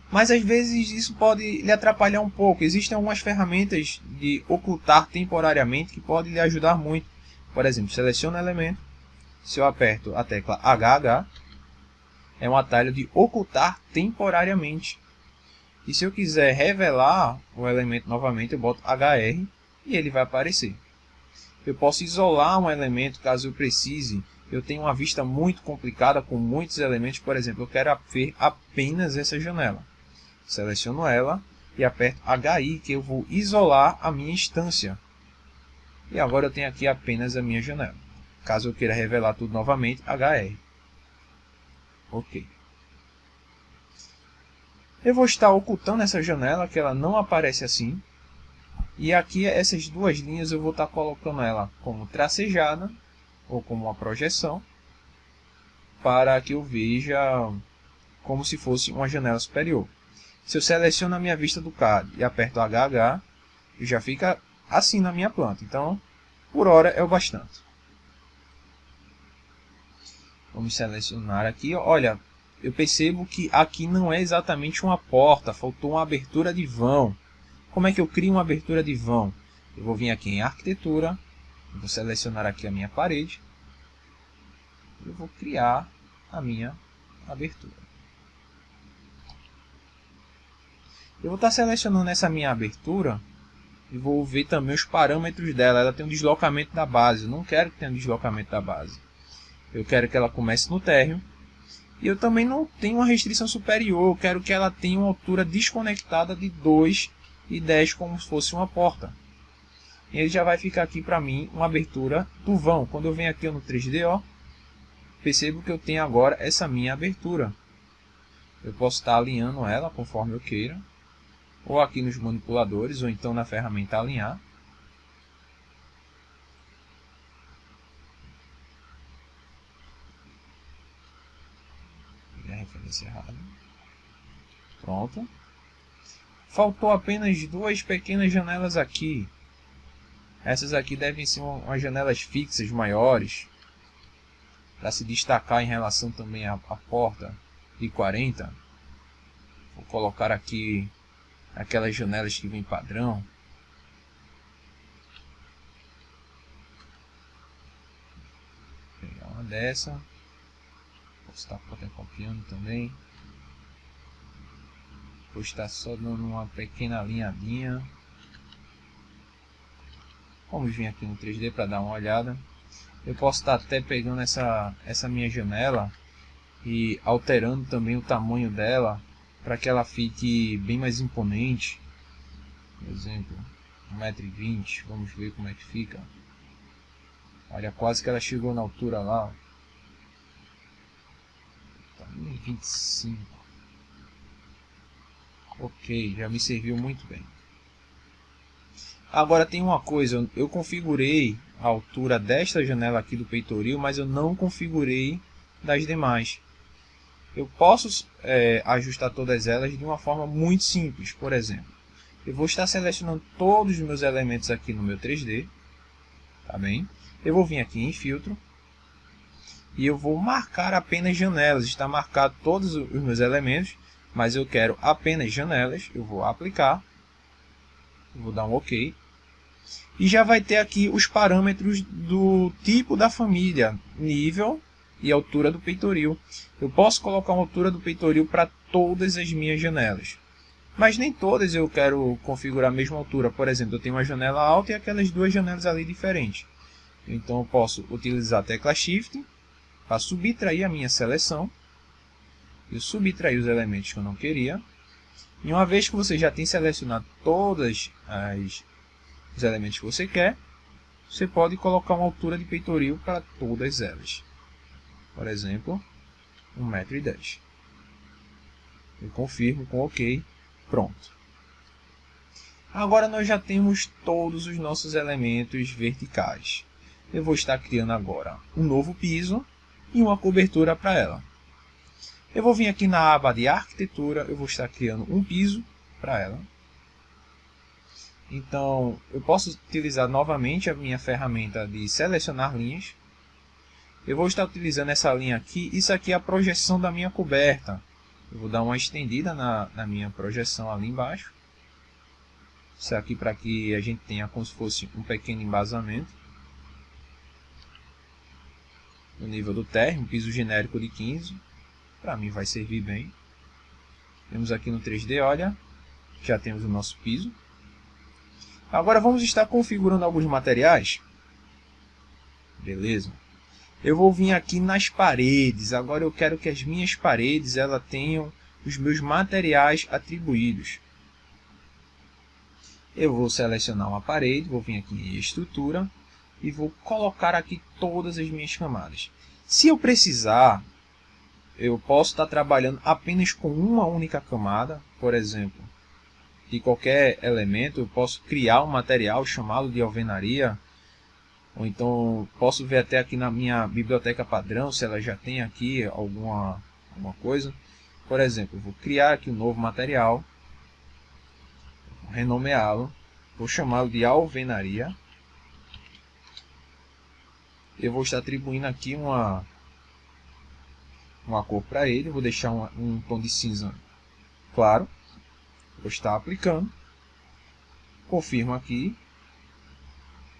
Mas às vezes isso pode lhe atrapalhar um pouco. Existem algumas ferramentas de ocultar temporariamente que podem lhe ajudar muito. Por exemplo, seleciono o elemento. Se eu aperto a tecla HH, é um atalho de ocultar temporariamente. E se eu quiser revelar o elemento novamente, eu boto HR e ele vai aparecer. Eu posso isolar um elemento caso eu precise. Eu tenho uma vista muito complicada com muitos elementos. Por exemplo, eu quero ver apenas essa janela. Seleciono ela e aperto HI, que eu vou isolar a minha instância. E agora eu tenho aqui apenas a minha janela. Caso eu queira revelar tudo novamente, HR. Ok. Eu vou estar ocultando essa janela, que ela não aparece assim. E aqui essas duas linhas eu vou estar colocando ela como tracejada ou como uma projeção, para que eu veja como se fosse uma janela superior. Se eu seleciono a minha vista do CAD e aperto HH, já fica assim na minha planta. Então, por hora é o bastante. Vamos selecionar aqui. Olha, eu percebo que aqui não é exatamente uma porta, faltou uma abertura de vão. Como é que eu crio uma abertura de vão? Eu vou vir aqui em arquitetura, vou selecionar aqui a minha parede, e eu vou criar a minha abertura. Eu vou estar selecionando essa minha abertura, e vou ver também os parâmetros dela. Ela tem um deslocamento da base, eu não quero que tenha um deslocamento da base. Eu quero que ela comece no térreo. E eu também não tenho uma restrição superior, eu quero que ela tenha uma altura desconectada de 2,10 como se fosse uma porta. E ele já vai ficar aqui para mim uma abertura do vão. Quando eu venho aqui no 3D, ó, percebo que eu tenho agora essa minha abertura. Eu posso estar alinhando ela conforme eu queira, ou aqui nos manipuladores, ou então na ferramenta alinhar. A referência errada. Pronto. Faltou apenas duas pequenas janelas aqui. Essas aqui devem ser umas janelas fixas maiores, para se destacar em relação também à porta de 40. Vou colocar aqui aquelas janelas que vem padrão. Vou pegar uma dessa. Posso estar copiando também. Vou estar só dando uma pequena alinhadinha. Vamos vir aqui no 3D para dar uma olhada. Eu posso estar até pegando essa minha janela e alterando também o tamanho dela para que ela fique bem mais imponente. Por exemplo, 1,20 m. Vamos ver como é que fica. Olha, quase que ela chegou na altura lá. 1,25 m. Ok, já me serviu muito bem. Agora tem uma coisa, eu configurei a altura desta janela aqui do peitoril, mas eu não configurei das demais. Eu posso ajustar todas elas de uma forma muito simples. Por exemplo, eu vou estar selecionando todos os meus elementos aqui no meu 3D. Tá bem? Eu vou vir aqui em filtro e eu vou marcar apenas janelas. Está marcado todos os meus elementos, mas eu quero apenas janelas. Eu vou aplicar, vou dar um OK. E já vai ter aqui os parâmetros do tipo da família, nível e altura do peitoril. Eu posso colocar uma altura do peitoril para todas as minhas janelas. Mas nem todas eu quero configurar a mesma altura. Por exemplo, eu tenho uma janela alta e aquelas duas janelas ali diferentes. Então eu posso utilizar a tecla Shift para subtrair a minha seleção. Eu subtrair os elementos que eu não queria. E uma vez que você já tem selecionado todos os elementos que você quer, você pode colocar uma altura de peitoril para todas elas. Por exemplo, 1,10 m. Eu confirmo com OK. Pronto. Agora nós já temos todos os nossos elementos verticais. Eu vou estar criando agora um novo piso e uma cobertura para ela. Eu vou vir aqui na aba de arquitetura, eu vou estar criando um piso para ela. Então, eu posso utilizar novamente a minha ferramenta de selecionar linhas. Eu vou estar utilizando essa linha aqui. Isso aqui é a projeção da minha coberta. Eu vou dar uma estendida na minha projeção ali embaixo. Isso aqui para que a gente tenha como se fosse um pequeno embasamento. No nível do térreo, um piso genérico de 15. Para mim vai servir bem. Temos aqui no 3D, olha. Já temos o nosso piso. Agora vamos estar configurando alguns materiais. Beleza. Eu vou vir aqui nas paredes. Agora eu quero que as minhas paredes tenham os meus materiais atribuídos. Eu vou selecionar uma parede, vou vir aqui em estrutura e vou colocar aqui todas as minhas camadas. Se eu precisar, eu posso estar trabalhando apenas com uma única camada. Por exemplo, de qualquer elemento, eu posso criar um material chamado de alvenaria. Ou então posso ver até aqui na minha biblioteca padrão se ela já tem aqui alguma coisa. Por exemplo, eu vou criar aqui um novo material, renomeá-lo, vou chamá-lo de alvenaria. Eu vou estar atribuindo aqui uma cor para ele, vou deixar um tom de cinza claro. Vou estar aplicando, confirmo aqui,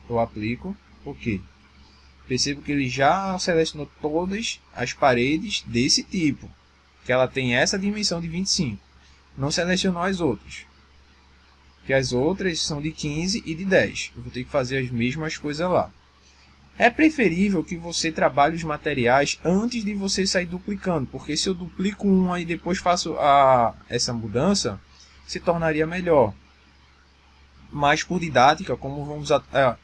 eu aplico, OK. Percebo que ele já selecionou todas as paredes desse tipo, que ela tem essa dimensão de 25. Não selecionou as outras. que as outras são de 15 e de 10. Eu vou ter que fazer as mesmas coisas lá. É preferível que você trabalhe os materiais antes de você sair duplicando, porque se eu duplico uma e depois faço essa mudança, se tornaria melhor. Mas por didática, como vamos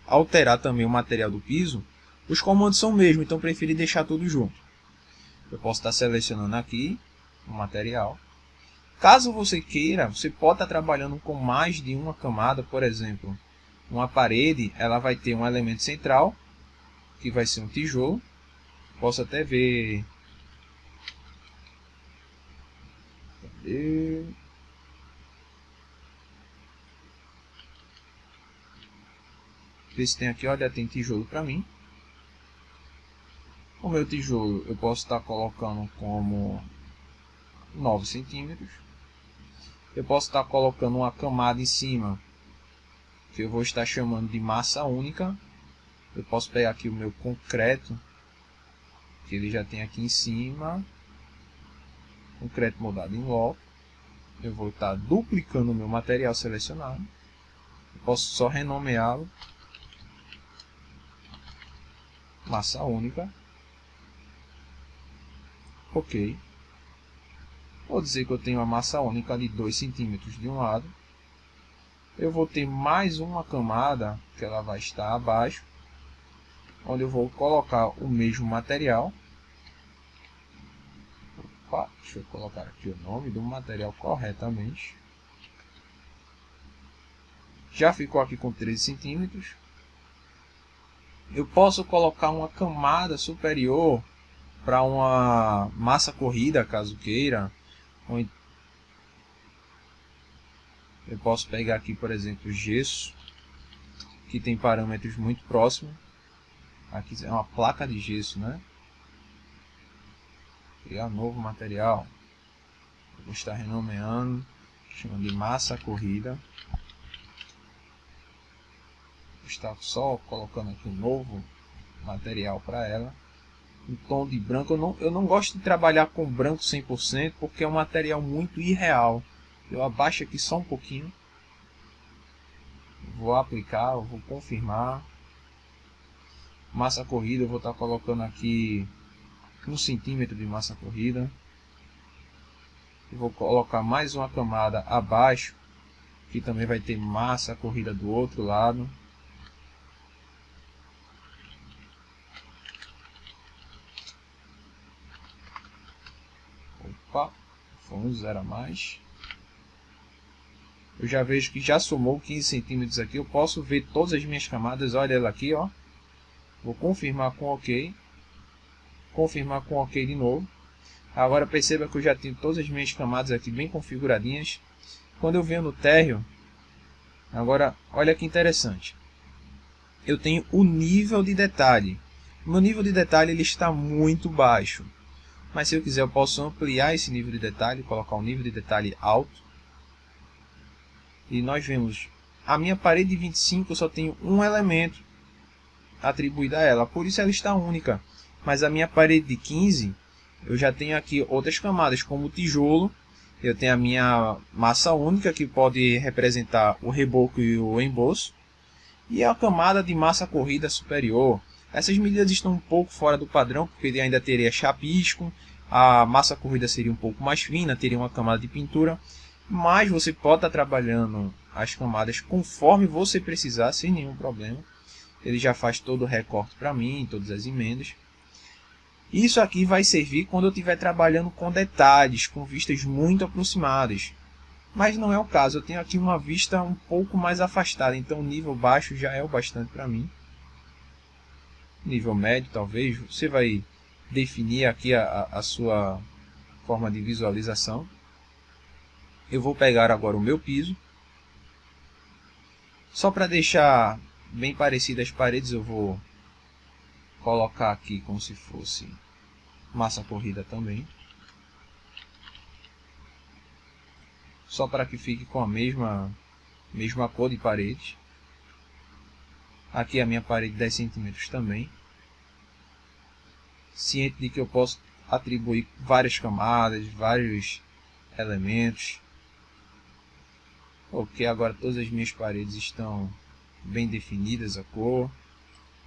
alterar também o material do piso, os comandos são o mesmo, então preferi deixar tudo junto. Eu posso estar selecionando aqui o material. Caso você queira, você pode estar trabalhando com mais de uma camada, por exemplo, uma parede, ela vai ter um elemento central, que vai ser um tijolo. Posso até ver. Cadê? Ver se tem aqui, olha, tem tijolo para mim. O meu tijolo eu posso estar colocando como 9 centímetros. Eu posso estar colocando uma camada em cima, que eu vou estar chamando de massa única. Eu posso pegar aqui o meu concreto, que ele já tem aqui em cima, concreto moldado em loco. Eu vou estar duplicando o meu material selecionado. Eu posso só renomeá-lo, massa única. Ok. Vou dizer que eu tenho uma massa única de 2 centímetros de um lado. Eu vou ter mais uma camada, que ela vai estar abaixo, onde eu vou colocar o mesmo material. Opa, deixa eu colocar aqui o nome do material corretamente. Já ficou aqui com 13 centímetros. Eu posso colocar uma camada superior para uma massa corrida, caso queira. Eu posso pegar aqui, por exemplo, gesso, que tem parâmetros muito próximos. Aqui é uma placa de gesso, né? Criar novo material. Eu vou estar renomeando, chamando de massa corrida. Vou estar só colocando aqui um novo material para ela. Um tom de branco. Eu não gosto de trabalhar com branco 100%, porque é um material muito irreal. Eu abaixo aqui só um pouquinho. Vou aplicar, eu vou confirmar. Massa corrida, eu vou estar colocando aqui 1 centímetro de massa corrida. Eu vou colocar mais uma camada abaixo, que também vai ter massa corrida do outro lado. Opa, foi um zero a mais. Eu já vejo que já somou 15 centímetros aqui. Eu posso ver todas as minhas camadas. Olha ela aqui, ó. Vou confirmar com OK. Confirmar com OK de novo. Agora perceba que eu já tenho todas as minhas camadas aqui bem configuradinhas. Quando eu venho no térreo, agora olha que interessante. Eu tenho o nível de detalhe. O meu nível de detalhe ele está muito baixo. Mas se eu quiser eu posso ampliar esse nível de detalhe, colocar um nível de detalhe alto. E nós vemos, a minha parede de 25 eu só tenho um elemento atribuído a ela, por isso ela está única. Mas a minha parede de 15, eu já tenho aqui outras camadas, como o tijolo. Eu tenho a minha massa única, que pode representar o reboco e o emboço. E a camada de massa corrida superior. Essas medidas estão um pouco fora do padrão, porque ele ainda teria chapisco. A massa corrida seria um pouco mais fina, teria uma camada de pintura. Mas você pode estar trabalhando as camadas conforme você precisar, sem nenhum problema. Ele já faz todo o recorte para mim, todas as emendas. Isso aqui vai servir quando eu estiver trabalhando com detalhes, com vistas muito aproximadas. Mas não é o caso, eu tenho aqui uma vista um pouco mais afastada, então o nível baixo já é o bastante para mim. Nível médio talvez, você vai definir aqui a sua forma de visualização. Eu vou pegar agora o meu piso. Só para deixar bem parecidas as paredes, eu vou colocar aqui como se fosse massa corrida também. Só para que fique com a mesma cor de parede. Aqui a minha parede 10 centímetros também. Ciente de que eu posso atribuir várias camadas, vários elementos. Ok, agora todas as minhas paredes estão bem definidas, a cor.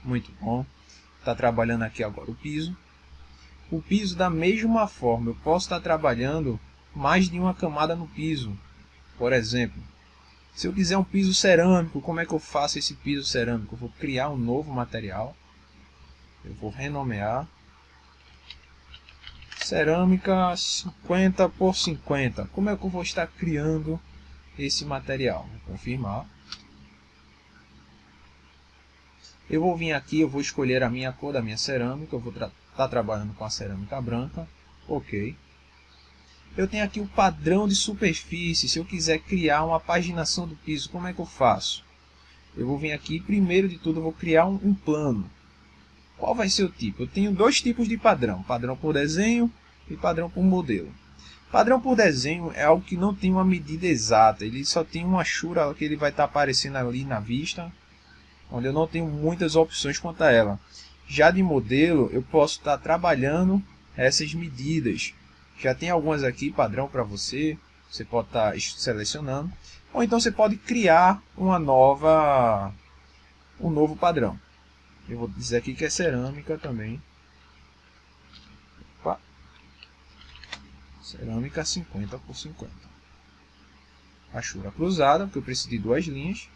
Muito bom. Está trabalhando aqui agora o piso. O piso, da mesma forma, eu posso estar trabalhando mais de uma camada no piso. Por exemplo, se eu quiser um piso cerâmico, como é que eu faço esse piso cerâmico? Eu vou criar um novo material. Eu vou renomear. Cerâmica 50 por 50. Como é que eu vou estar criando esse material? Vou confirmar. Eu vou vir aqui, eu vou escolher a minha cor da minha cerâmica. Eu vou estar trabalhando com a cerâmica branca. Ok. Eu tenho aqui o padrão de superfície. Se eu quiser criar uma paginação do piso, como é que eu faço? Eu vou vir aqui, primeiro de tudo, eu vou criar um plano. Qual vai ser o tipo? Eu tenho dois tipos de padrão. Padrão por desenho e padrão por modelo. Padrão por desenho é algo que não tem uma medida exata. Ele só tem uma achura que ele vai estar aparecendo ali na vista, onde eu não tenho muitas opções quanto a ela. Já de modelo, eu posso estar trabalhando essas medidas. Já tem algumas aqui, padrão para você. Você pode estar selecionando. Ou então você pode criar um novo padrão. Eu vou dizer aqui que é cerâmica também. Opa. Cerâmica 50 por 50. Achura cruzada, porque eu preciso de duas linhas.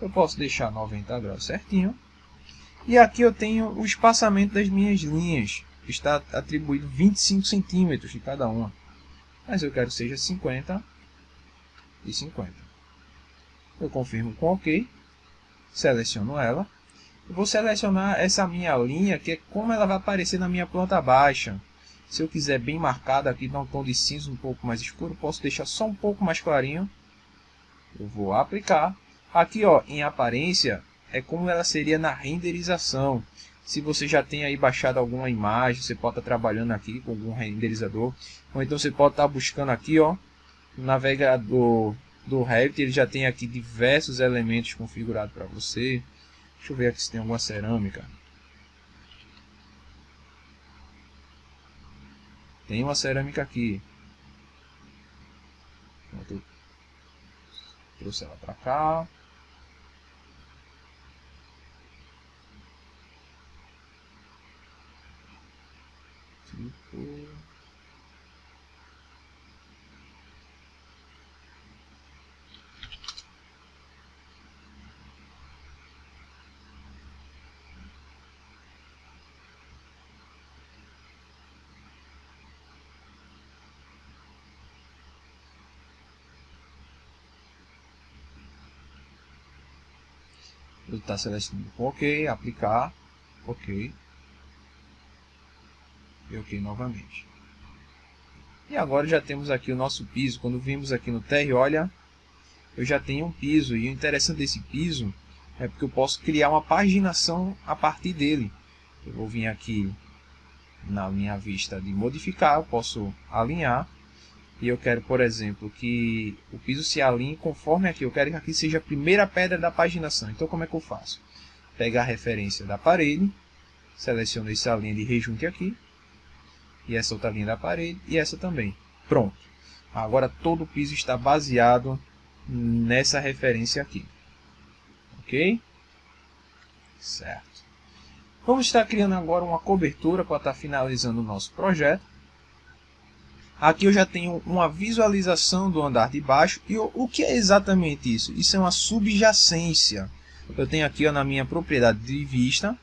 Eu posso deixar 90 graus certinho. E aqui eu tenho o espaçamento das minhas linhas. Está atribuído 25 centímetros de cada uma. Mas eu quero que seja 50 e 50. Eu confirmo com OK. Seleciono ela. Eu vou selecionar essa minha linha, que é como ela vai aparecer na minha planta baixa. Se eu quiser bem marcada aqui, dar um tom de cinza um pouco mais escuro, posso deixar só um pouco mais clarinho. Eu vou aplicar. Aqui, ó, em aparência, é como ela seria na renderização. Se você já tem aí baixado alguma imagem, você pode estar trabalhando aqui com algum renderizador. Ou então você pode estar buscando aqui, ó, no navegador do Revit. Ele já tem aqui diversos elementos configurados para você. Deixa eu ver aqui se tem alguma cerâmica. Tem uma cerâmica aqui. Eu trouxe ela para cá. Tipo... Ele está selecionando com OK, aplicar, OK, e OK novamente. E agora já temos aqui o nosso piso. Quando vimos aqui no TR, olha, eu já tenho um piso. E o interessante desse piso é porque eu posso criar uma paginação a partir dele. Eu vou vir aqui na minha vista de modificar, eu posso alinhar. E eu quero, por exemplo, que o piso se alinhe conforme aqui. Eu quero que aqui seja a primeira pedra da paginação. Então, como é que eu faço? Pegar a referência da parede, seleciono essa linha de rejunte aqui, e essa outra linha da parede, e essa também. Pronto. Agora todo o piso está baseado nessa referência aqui. Ok? Certo. Vamos estar criando agora uma cobertura para estar finalizando o nosso projeto. Aqui eu já tenho uma visualização do andar de baixo. E o que é exatamente isso? Isso é uma subjacência. Eu tenho aqui, ó, na minha propriedade de vista,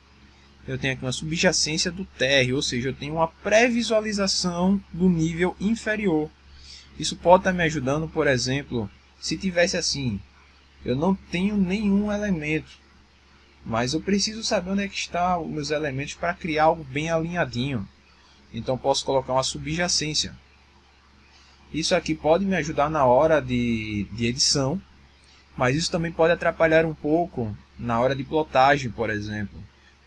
eu tenho aqui uma subjacência do térreo, ou seja, eu tenho uma pré-visualização do nível inferior. Isso pode estar me ajudando, por exemplo, se tivesse assim, eu não tenho nenhum elemento, mas eu preciso saber onde é que estão os meus elementos para criar algo bem alinhadinho. Então posso colocar uma subjacência. Isso aqui pode me ajudar na hora de edição, mas isso também pode atrapalhar um pouco na hora de plotagem, por exemplo,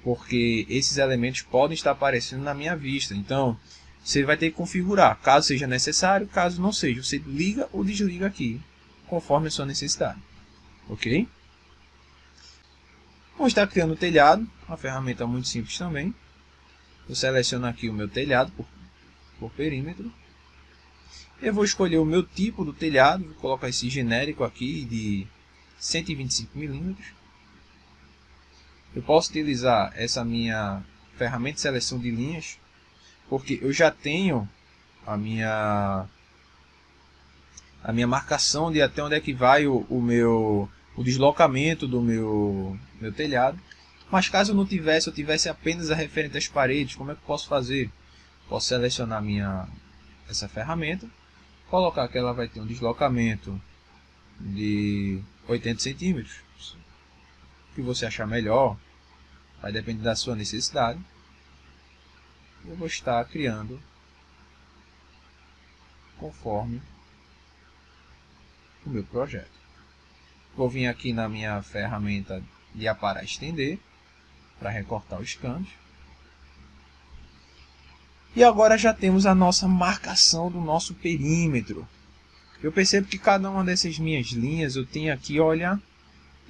porque esses elementos podem estar aparecendo na minha vista. Então você vai ter que configurar, caso seja necessário, caso não seja, você liga ou desliga aqui, conforme a sua necessidade. Ok? Vou estar criando o telhado, uma ferramenta muito simples também. Eu seleciono aqui o meu telhado por perímetro. Eu vou escolher o meu tipo do telhado, vou colocar esse genérico aqui de 125 milímetros. Eu posso utilizar essa minha ferramenta de seleção de linhas, porque eu já tenho a minha marcação de até onde é que vai o deslocamento do meu telhado. Mas caso eu não tivesse, eu tivesse apenas a referente às paredes, como é que eu posso fazer? Posso selecionar essa ferramenta, colocar que ela vai ter um deslocamento de 80 centímetros, o que você achar melhor, vai depender da sua necessidade. Eu vou estar criando conforme o meu projeto. Vou vir aqui na minha ferramenta de aparar estender, para recortar os cantos. E agora já temos a nossa marcação do nosso perímetro. Eu percebo que cada uma dessas minhas linhas, eu tenho aqui, olha,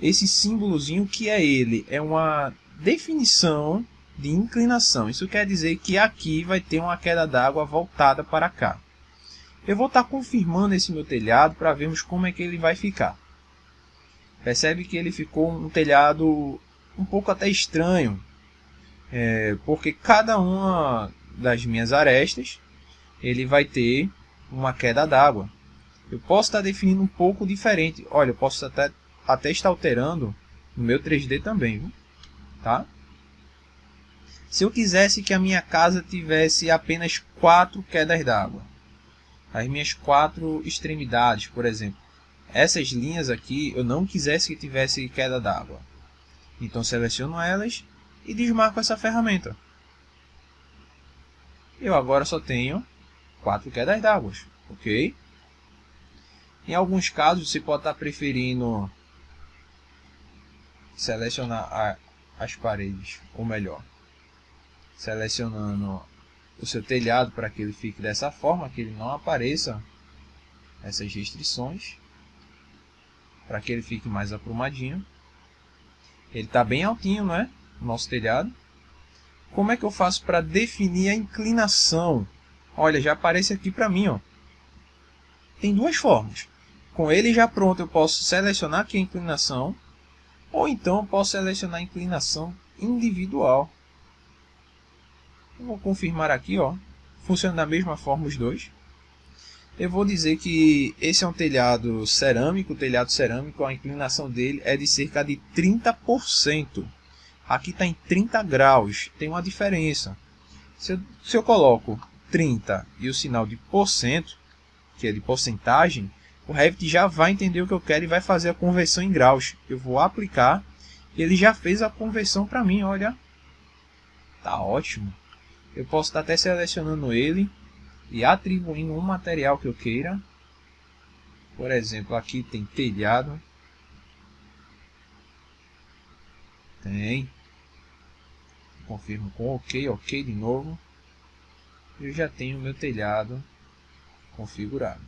esse símbolozinho que é ele. É uma definição de inclinação. Isso quer dizer que aqui vai ter uma queda d'água voltada para cá. Eu vou estar confirmando esse meu telhado para vermos como é que ele vai ficar. Percebe que ele ficou um telhado um pouco até estranho. Porque cada uma das minhas arestas ele vai ter uma queda d'água. Eu posso estar definindo um pouco diferente. Olha, eu posso até estar alterando no meu 3D também, viu? Tá? Se eu quisesse que a minha casa tivesse apenas 4 quedas d'água, as minhas 4 extremidades, por exemplo, essas linhas aqui eu não quisesse que tivesse queda d'água, então seleciono elas e desmarco essa ferramenta. Eu agora só tenho 4 quedas d'água, ok? Em alguns casos você pode estar preferindo selecionar as paredes, ou melhor, selecionando o seu telhado para que ele fique dessa forma, que ele não apareça essas restrições, para que ele fique mais aprumadinho. Ele está bem altinho, não é? O nosso telhado. Como é que eu faço para definir a inclinação? Olha, já aparece aqui para mim, ó. Tem duas formas. Com ele já pronto, eu posso selecionar aqui a inclinação, ou então eu posso selecionar a inclinação individual. Eu vou confirmar aqui, ó. Funciona da mesma forma os dois. Eu vou dizer que esse é um telhado cerâmico. O telhado cerâmico, a inclinação dele é de cerca de 30%. Aqui está em 30 graus. Tem uma diferença. Se eu coloco 30 e o sinal de porcento, que é de porcentagem, o Revit já vai entender o que eu quero e vai fazer a conversão em graus. Eu vou aplicar e ele já fez a conversão para mim, olha. Tá ótimo. Eu posso estar até selecionando ele e atribuindo um material que eu queira. Por exemplo, aqui tem telhado. Tem. Confirmo com OK, OK de novo. Eu já tenho o meu telhado configurado.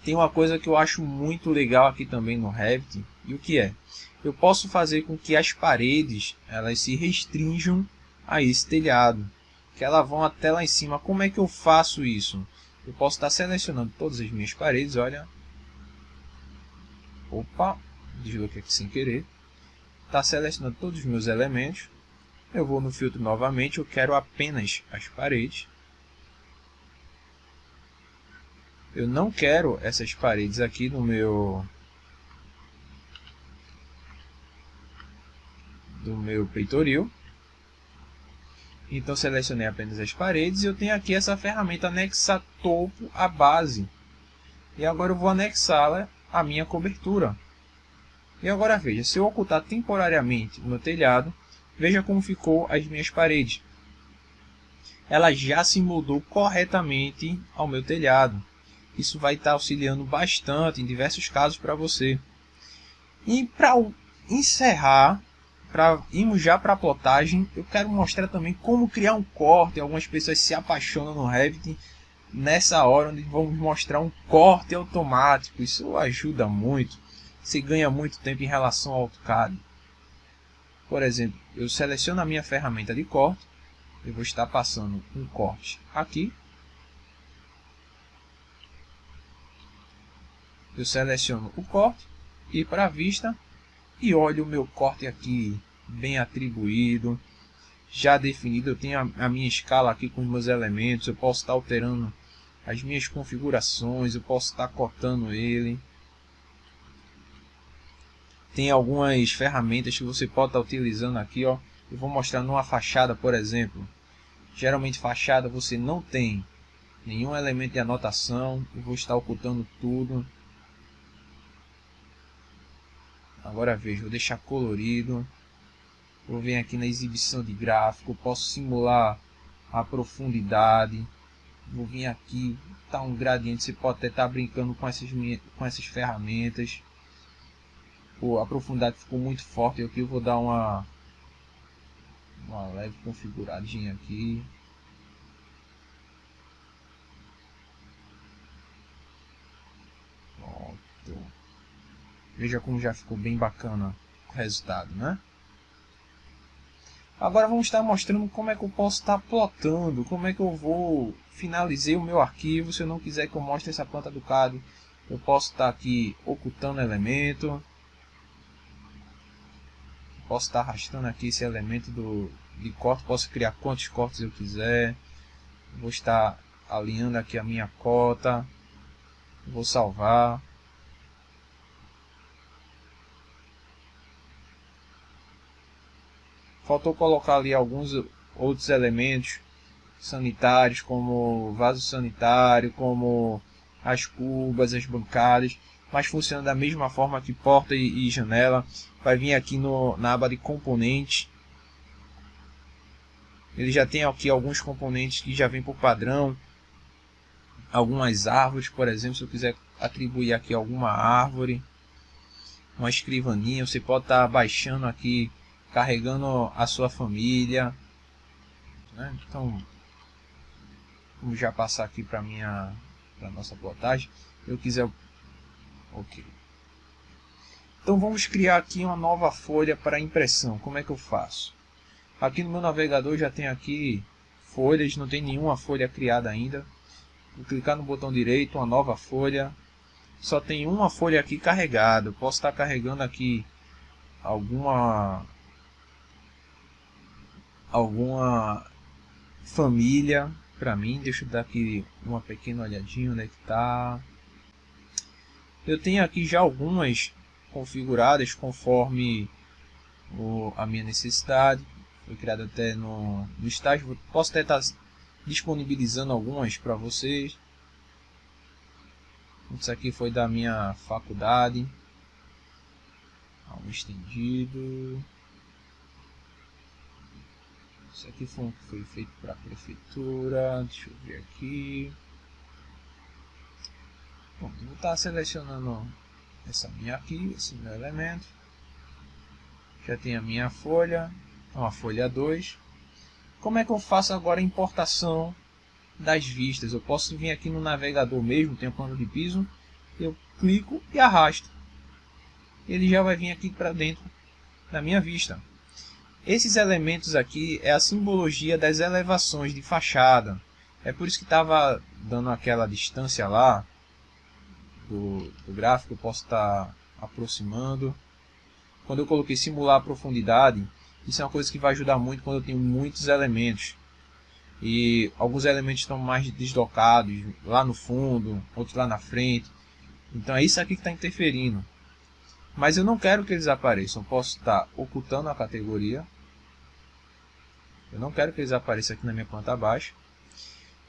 Tem uma coisa que eu acho muito legal aqui também no Revit. E o que é? Eu posso fazer com que as paredes elas se restringam a esse telhado, que elas vão até lá em cima. Como é que eu faço isso? Eu posso estar selecionando todas as minhas paredes, olha. Opa, desloquei aqui sem querer. Está selecionando todos os meus elementos. Eu vou no filtro novamente, eu quero apenas as paredes. Eu não quero essas paredes aqui no meu peitoril. Então selecionei apenas as paredes e eu tenho aqui essa ferramenta anexar topo à base. E agora eu vou anexá-la à minha cobertura. E agora veja, se eu ocultar temporariamente o meu telhado, veja como ficou as minhas paredes. Ela já se moldou corretamente ao meu telhado. Isso vai estar auxiliando bastante em diversos casos para você. E para encerrar, para irmos já para a plotagem, eu quero mostrar também como criar um corte. Algumas pessoas se apaixonam no Revit nessa hora onde vamos mostrar um corte automático. Isso ajuda muito. Você ganha muito tempo em relação ao AutoCAD. Por exemplo, eu seleciono a minha ferramenta de corte. Eu vou estar passando um corte aqui. eu seleciono o corte, ir para a vista e olho o meu corte aqui bem atribuído, já definido. Eu tenho a minha escala aqui com os meus elementos, eu posso estar alterando as minhas configurações, eu posso estar cortando ele. Tem algumas ferramentas que você pode estar utilizando aqui, ó. Eu vou mostrar numa fachada, por exemplo. Geralmente fachada você não tem nenhum elemento de anotação, eu vou estar ocultando tudo. Agora veja, vou deixar colorido. Vou vir aqui na exibição de gráfico, posso simular a profundidade. Vou vir aqui, tá um gradiente, você pode até estar brincando com essas ferramentas. Pô, a profundidade ficou muito forte, aqui eu vou dar uma leve configuradinha aqui. Pronto. Veja como já ficou bem bacana o resultado, né? Agora vamos estar mostrando como é que eu posso estar plotando, como é que eu vou finalizar o meu arquivo. Se eu não quiser que eu mostre essa planta do CAD, eu posso estar aqui ocultando elemento. Posso estar arrastando aqui esse elemento de corte, posso criar quantos cortes eu quiser. Vou estar alinhando aqui a minha cota. Vou salvar. Faltou colocar ali alguns outros elementos sanitários, como vaso sanitário, como as cubas, as bancadas, mas funciona da mesma forma que porta e janela. Vai vir aqui na aba de componentes. Ele já tem aqui alguns componentes que já vem por padrão. Algumas árvores, por exemplo, se eu quiser atribuir aqui alguma árvore, uma escrivaninha, você pode estar baixando aqui, carregando a sua família, né? Então, vamos já passar aqui para nossa plotagem. Eu quiser, ok. Então vamos criar aqui uma nova folha para impressão. Como é que eu faço? Aqui no meu navegador já tem aqui folhas, não tem nenhuma folha criada ainda. Vou clicar no botão direito, uma nova folha. Só tem uma folha aqui carregada. Eu posso estar carregando aqui alguma família para mim. Deixa eu dar aqui uma pequena olhadinha onde é que está. Eu tenho aqui já algumas configuradas conforme a minha necessidade. Foi criado até no estágio. Posso até estar disponibilizando algumas para vocês. Isso aqui foi da minha faculdade. Algo estendido. Isso aqui foi um que foi feito para a prefeitura. Deixa eu ver aqui. Bom, vou estar selecionando essa minha aqui, esse meu elemento. Já tem a minha folha, uma folha 2. Como é que eu faço agora a importação das vistas? Eu posso vir aqui no navegador mesmo, tem um plano de piso, eu clico e arrasto. Ele já vai vir aqui para dentro da minha vista. Esses elementos aqui é a simbologia das elevações de fachada. É por isso que estava dando aquela distância lá do gráfico. Eu posso estar aproximando. Quando eu coloquei simular a profundidade, isso é uma coisa que vai ajudar muito quando eu tenho muitos elementos. E alguns elementos estão mais deslocados, lá no fundo, outros lá na frente. Então é isso aqui que está interferindo. Mas eu não quero que eles apareçam. Eu posso estar ocultando a categoria. Eu não quero que eles apareçam aqui na minha planta abaixo.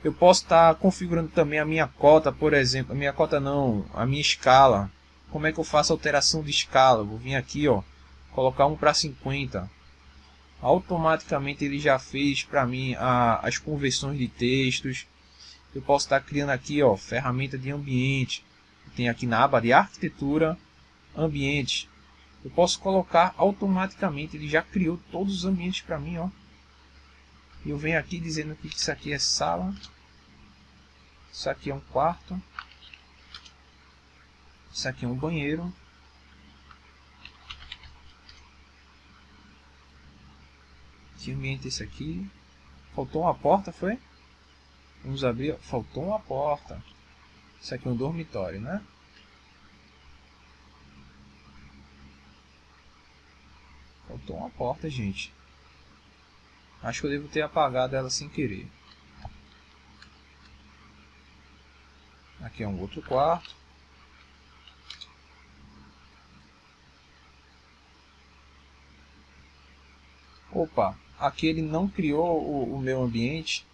Eu posso estar configurando também a minha cota, por exemplo. A minha cota não, a minha escala. Como é que eu faço alteração de escala? Eu vou vir aqui, ó, colocar 1 para 50. Automaticamente ele já fez para mim as conversões de textos. Eu posso estar criando aqui, ó, ferramenta de ambiente. Tem aqui na aba de arquitetura, ambiente. Eu posso colocar automaticamente, ele já criou todos os ambientes para mim, ó. Eu venho aqui dizendo que isso aqui é sala, isso aqui é um quarto, isso aqui é um banheiro, que ambiente é esse aqui? Faltou uma porta, foi? Vamos abrir, faltou uma porta. Isso aqui é um dormitório, né? Faltou uma porta, gente. Acho que eu devo ter apagado ela sem querer. Aqui é um outro quarto. Opa, aqui ele não criou o meu ambiente.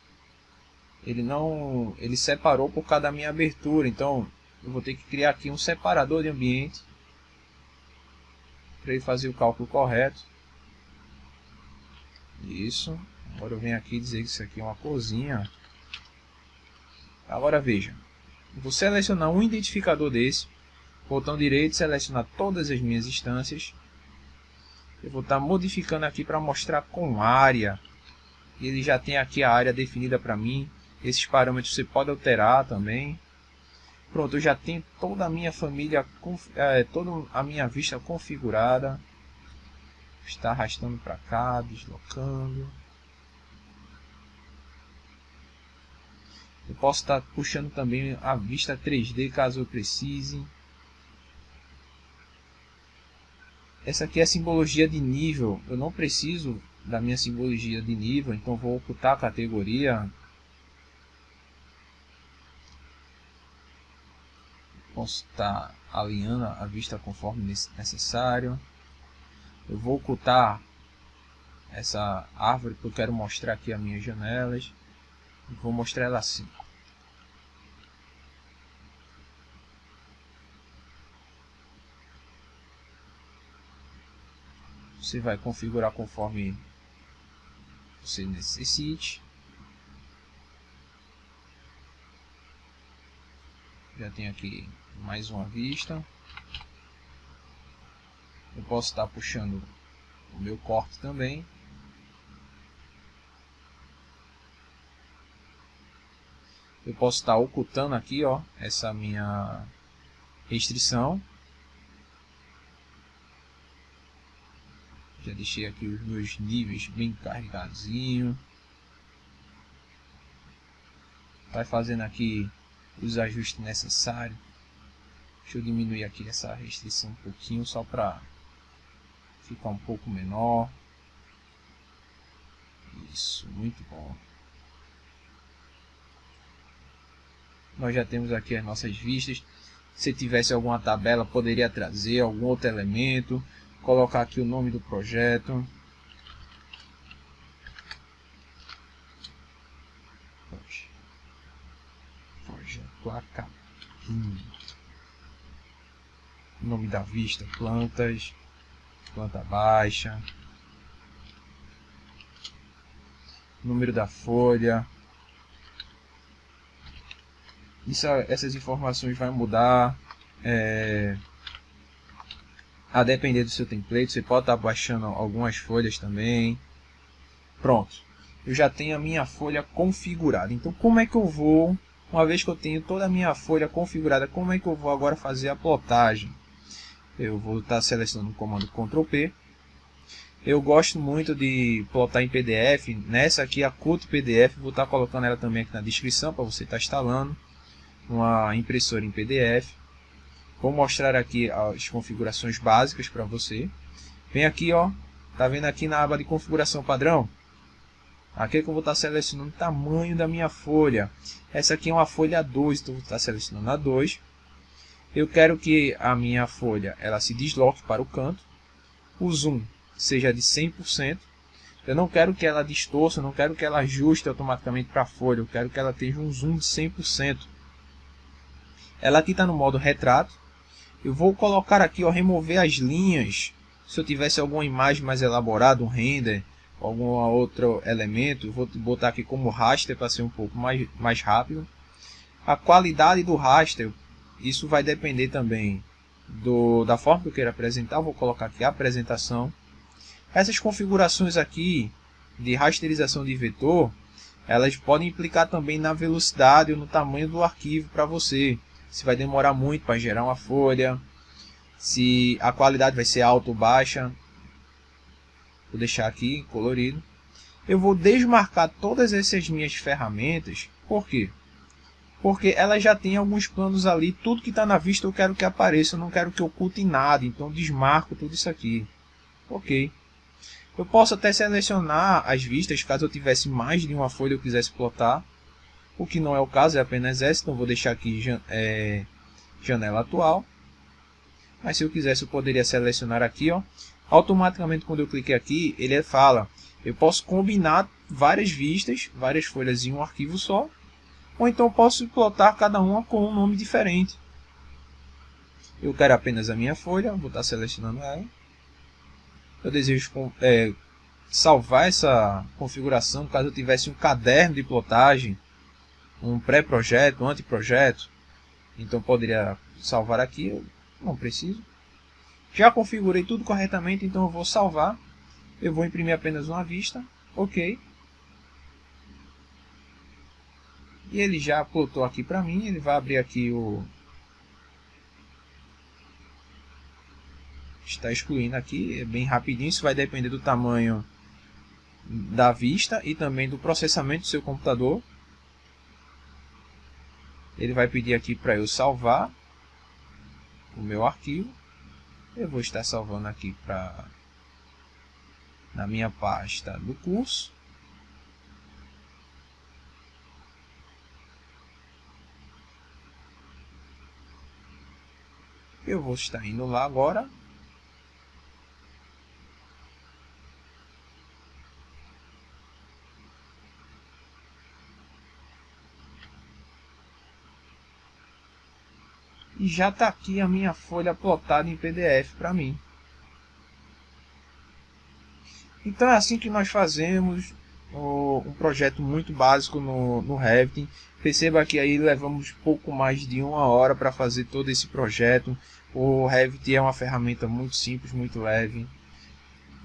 Ele separou por causa da minha abertura. Então eu vou ter que criar aqui um separador de ambiente para ele fazer o cálculo correto. Isso. Agora eu venho aqui dizer que isso aqui é uma cozinha. Agora veja. Vou selecionar um identificador desse. Botão direito, selecionar todas as minhas instâncias. Eu vou estar modificando aqui para mostrar com área. Ele já tem aqui a área definida para mim. Esses parâmetros você pode alterar também. Pronto, eu já tenho toda a minha família, toda a minha vista configurada. Está arrastando para cá, deslocando. Eu posso estar puxando também a vista 3D caso eu precise. Essa aqui é a simbologia de nível. Eu não preciso da minha simbologia de nível, então vou ocultar a categoria. Posso estar alinhando a vista conforme necessário. Eu vou ocultar essa árvore porque eu quero mostrar aqui as minhas janelas. Vou mostrar ela assim. Você vai configurar conforme você necessite. Já tem aqui mais uma vista. Eu posso estar puxando o meu corte também. Eu posso estar ocultando aqui, ó, essa minha restrição. Já deixei aqui os meus níveis bem carregadinho. Vai fazendo aqui os ajustes necessários. Deixa eu diminuir aqui essa restrição um pouquinho, só para ficar um pouco menor. Isso, muito bom. Nós já temos aqui as nossas vistas. Se tivesse alguma tabela, poderia trazer algum outro elemento. Colocar aqui o nome do projeto. Projeto AK. Nome da vista, plantas. Planta baixa. Número da folha. Essas informações vão mudar. A depender do seu template, você pode estar baixando algumas folhas também. Pronto, eu já tenho a minha folha configurada. Então como é que eu vou, uma vez que eu tenho toda a minha folha configurada, como é que eu vou agora fazer a plotagem? Eu vou estar selecionando o comando Ctrl P. Eu gosto muito de plotar em PDF. Nessa aqui, a Qt PDF, vou estar colocando ela também aqui na descrição para você estar instalando uma impressora em PDF. Vou mostrar aqui as configurações básicas para você. Vem aqui, ó, tá vendo aqui na aba de configuração padrão? Aqui é que eu vou estar selecionando o tamanho da minha folha. Essa aqui é uma folha 2, então eu vou estar selecionando a 2. Eu quero que a minha folha ela se desloque para o canto. O zoom seja de 100%. Eu não quero que ela distorça, eu não quero que ela ajuste automaticamente para a folha. Eu quero que ela tenha um zoom de 100%. Ela aqui está no modo retrato. Eu vou colocar aqui, ó, remover as linhas. Se eu tivesse alguma imagem mais elaborada, um render, algum outro elemento, eu vou botar aqui como raster para ser um pouco mais rápido. A qualidade do raster, isso vai depender também da forma que eu quero apresentar. Eu vou colocar aqui a apresentação. Essas configurações aqui de rasterização de vetor, elas podem implicar também na velocidade ou no tamanho do arquivo para você. Se vai demorar muito para gerar uma folha, se a qualidade vai ser alta ou baixa. Vou deixar aqui colorido. Eu vou desmarcar todas essas minhas ferramentas. Por quê? Porque ela já tem alguns planos ali. Tudo que está na vista eu quero que apareça. Eu não quero que oculte nada. Então desmarco tudo isso aqui. Ok. Eu posso até selecionar as vistas caso eu tivesse mais de uma folha e eu quisesse plotar. O que não é o caso, é apenas essa, então vou deixar aqui janela atual. Mas se eu quisesse eu poderia selecionar aqui, ó. Automaticamente quando eu cliquei aqui, ele fala, eu posso combinar várias vistas, várias folhas em um arquivo só. Ou então eu posso plotar cada uma com um nome diferente. Eu quero apenas a minha folha, vou estar selecionando ela. Eu desejo salvar essa configuração caso eu tivesse um caderno de plotagem, um pré-projeto, um anteprojeto. Então poderia salvar aqui, eu não preciso. Já configurei tudo corretamente, então eu vou salvar. Eu vou imprimir apenas uma vista, ok. E ele já plotou aqui para mim, ele vai abrir aqui o... Está excluindo aqui, é bem rapidinho, isso vai depender do tamanho da vista e também do processamento do seu computador. Ele vai pedir aqui para eu salvar o meu arquivo. Eu vou estar salvando aqui na minha pasta do curso. Eu vou estar indo lá agora. E já está aqui a minha folha plotada em PDF para mim. Então é assim que nós fazemos um projeto muito básico no Revit. Perceba que aí levamos pouco mais de 1 hora para fazer todo esse projeto. O Revit é uma ferramenta muito simples, muito leve.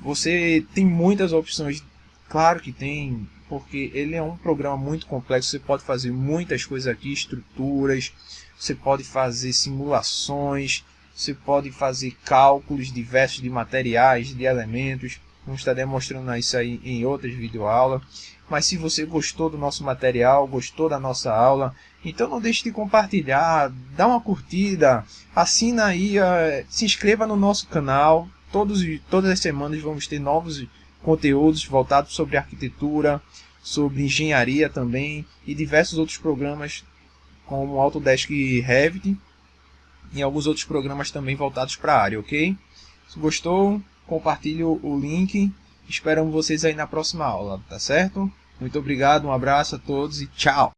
Você tem muitas opções, claro que tem, porque ele é um programa muito complexo. Você pode fazer muitas coisas aqui, estruturas, você pode fazer simulações, você pode fazer cálculos diversos de materiais, de elementos. Vamos estar demonstrando isso aí em outras videoaulas. Mas se você gostou do nosso material, gostou da nossa aula, então não deixe de compartilhar, dá uma curtida, assina aí, se inscreva no nosso canal. Todas as semanas vamos ter novos conteúdos voltados sobre arquitetura, sobre engenharia também e diversos outros programas como Autodesk e Revit e alguns outros programas também voltados para a área, ok? Se gostou, compartilhe o link. Esperamos vocês aí na próxima aula, tá certo? Muito obrigado, um abraço a todos e tchau!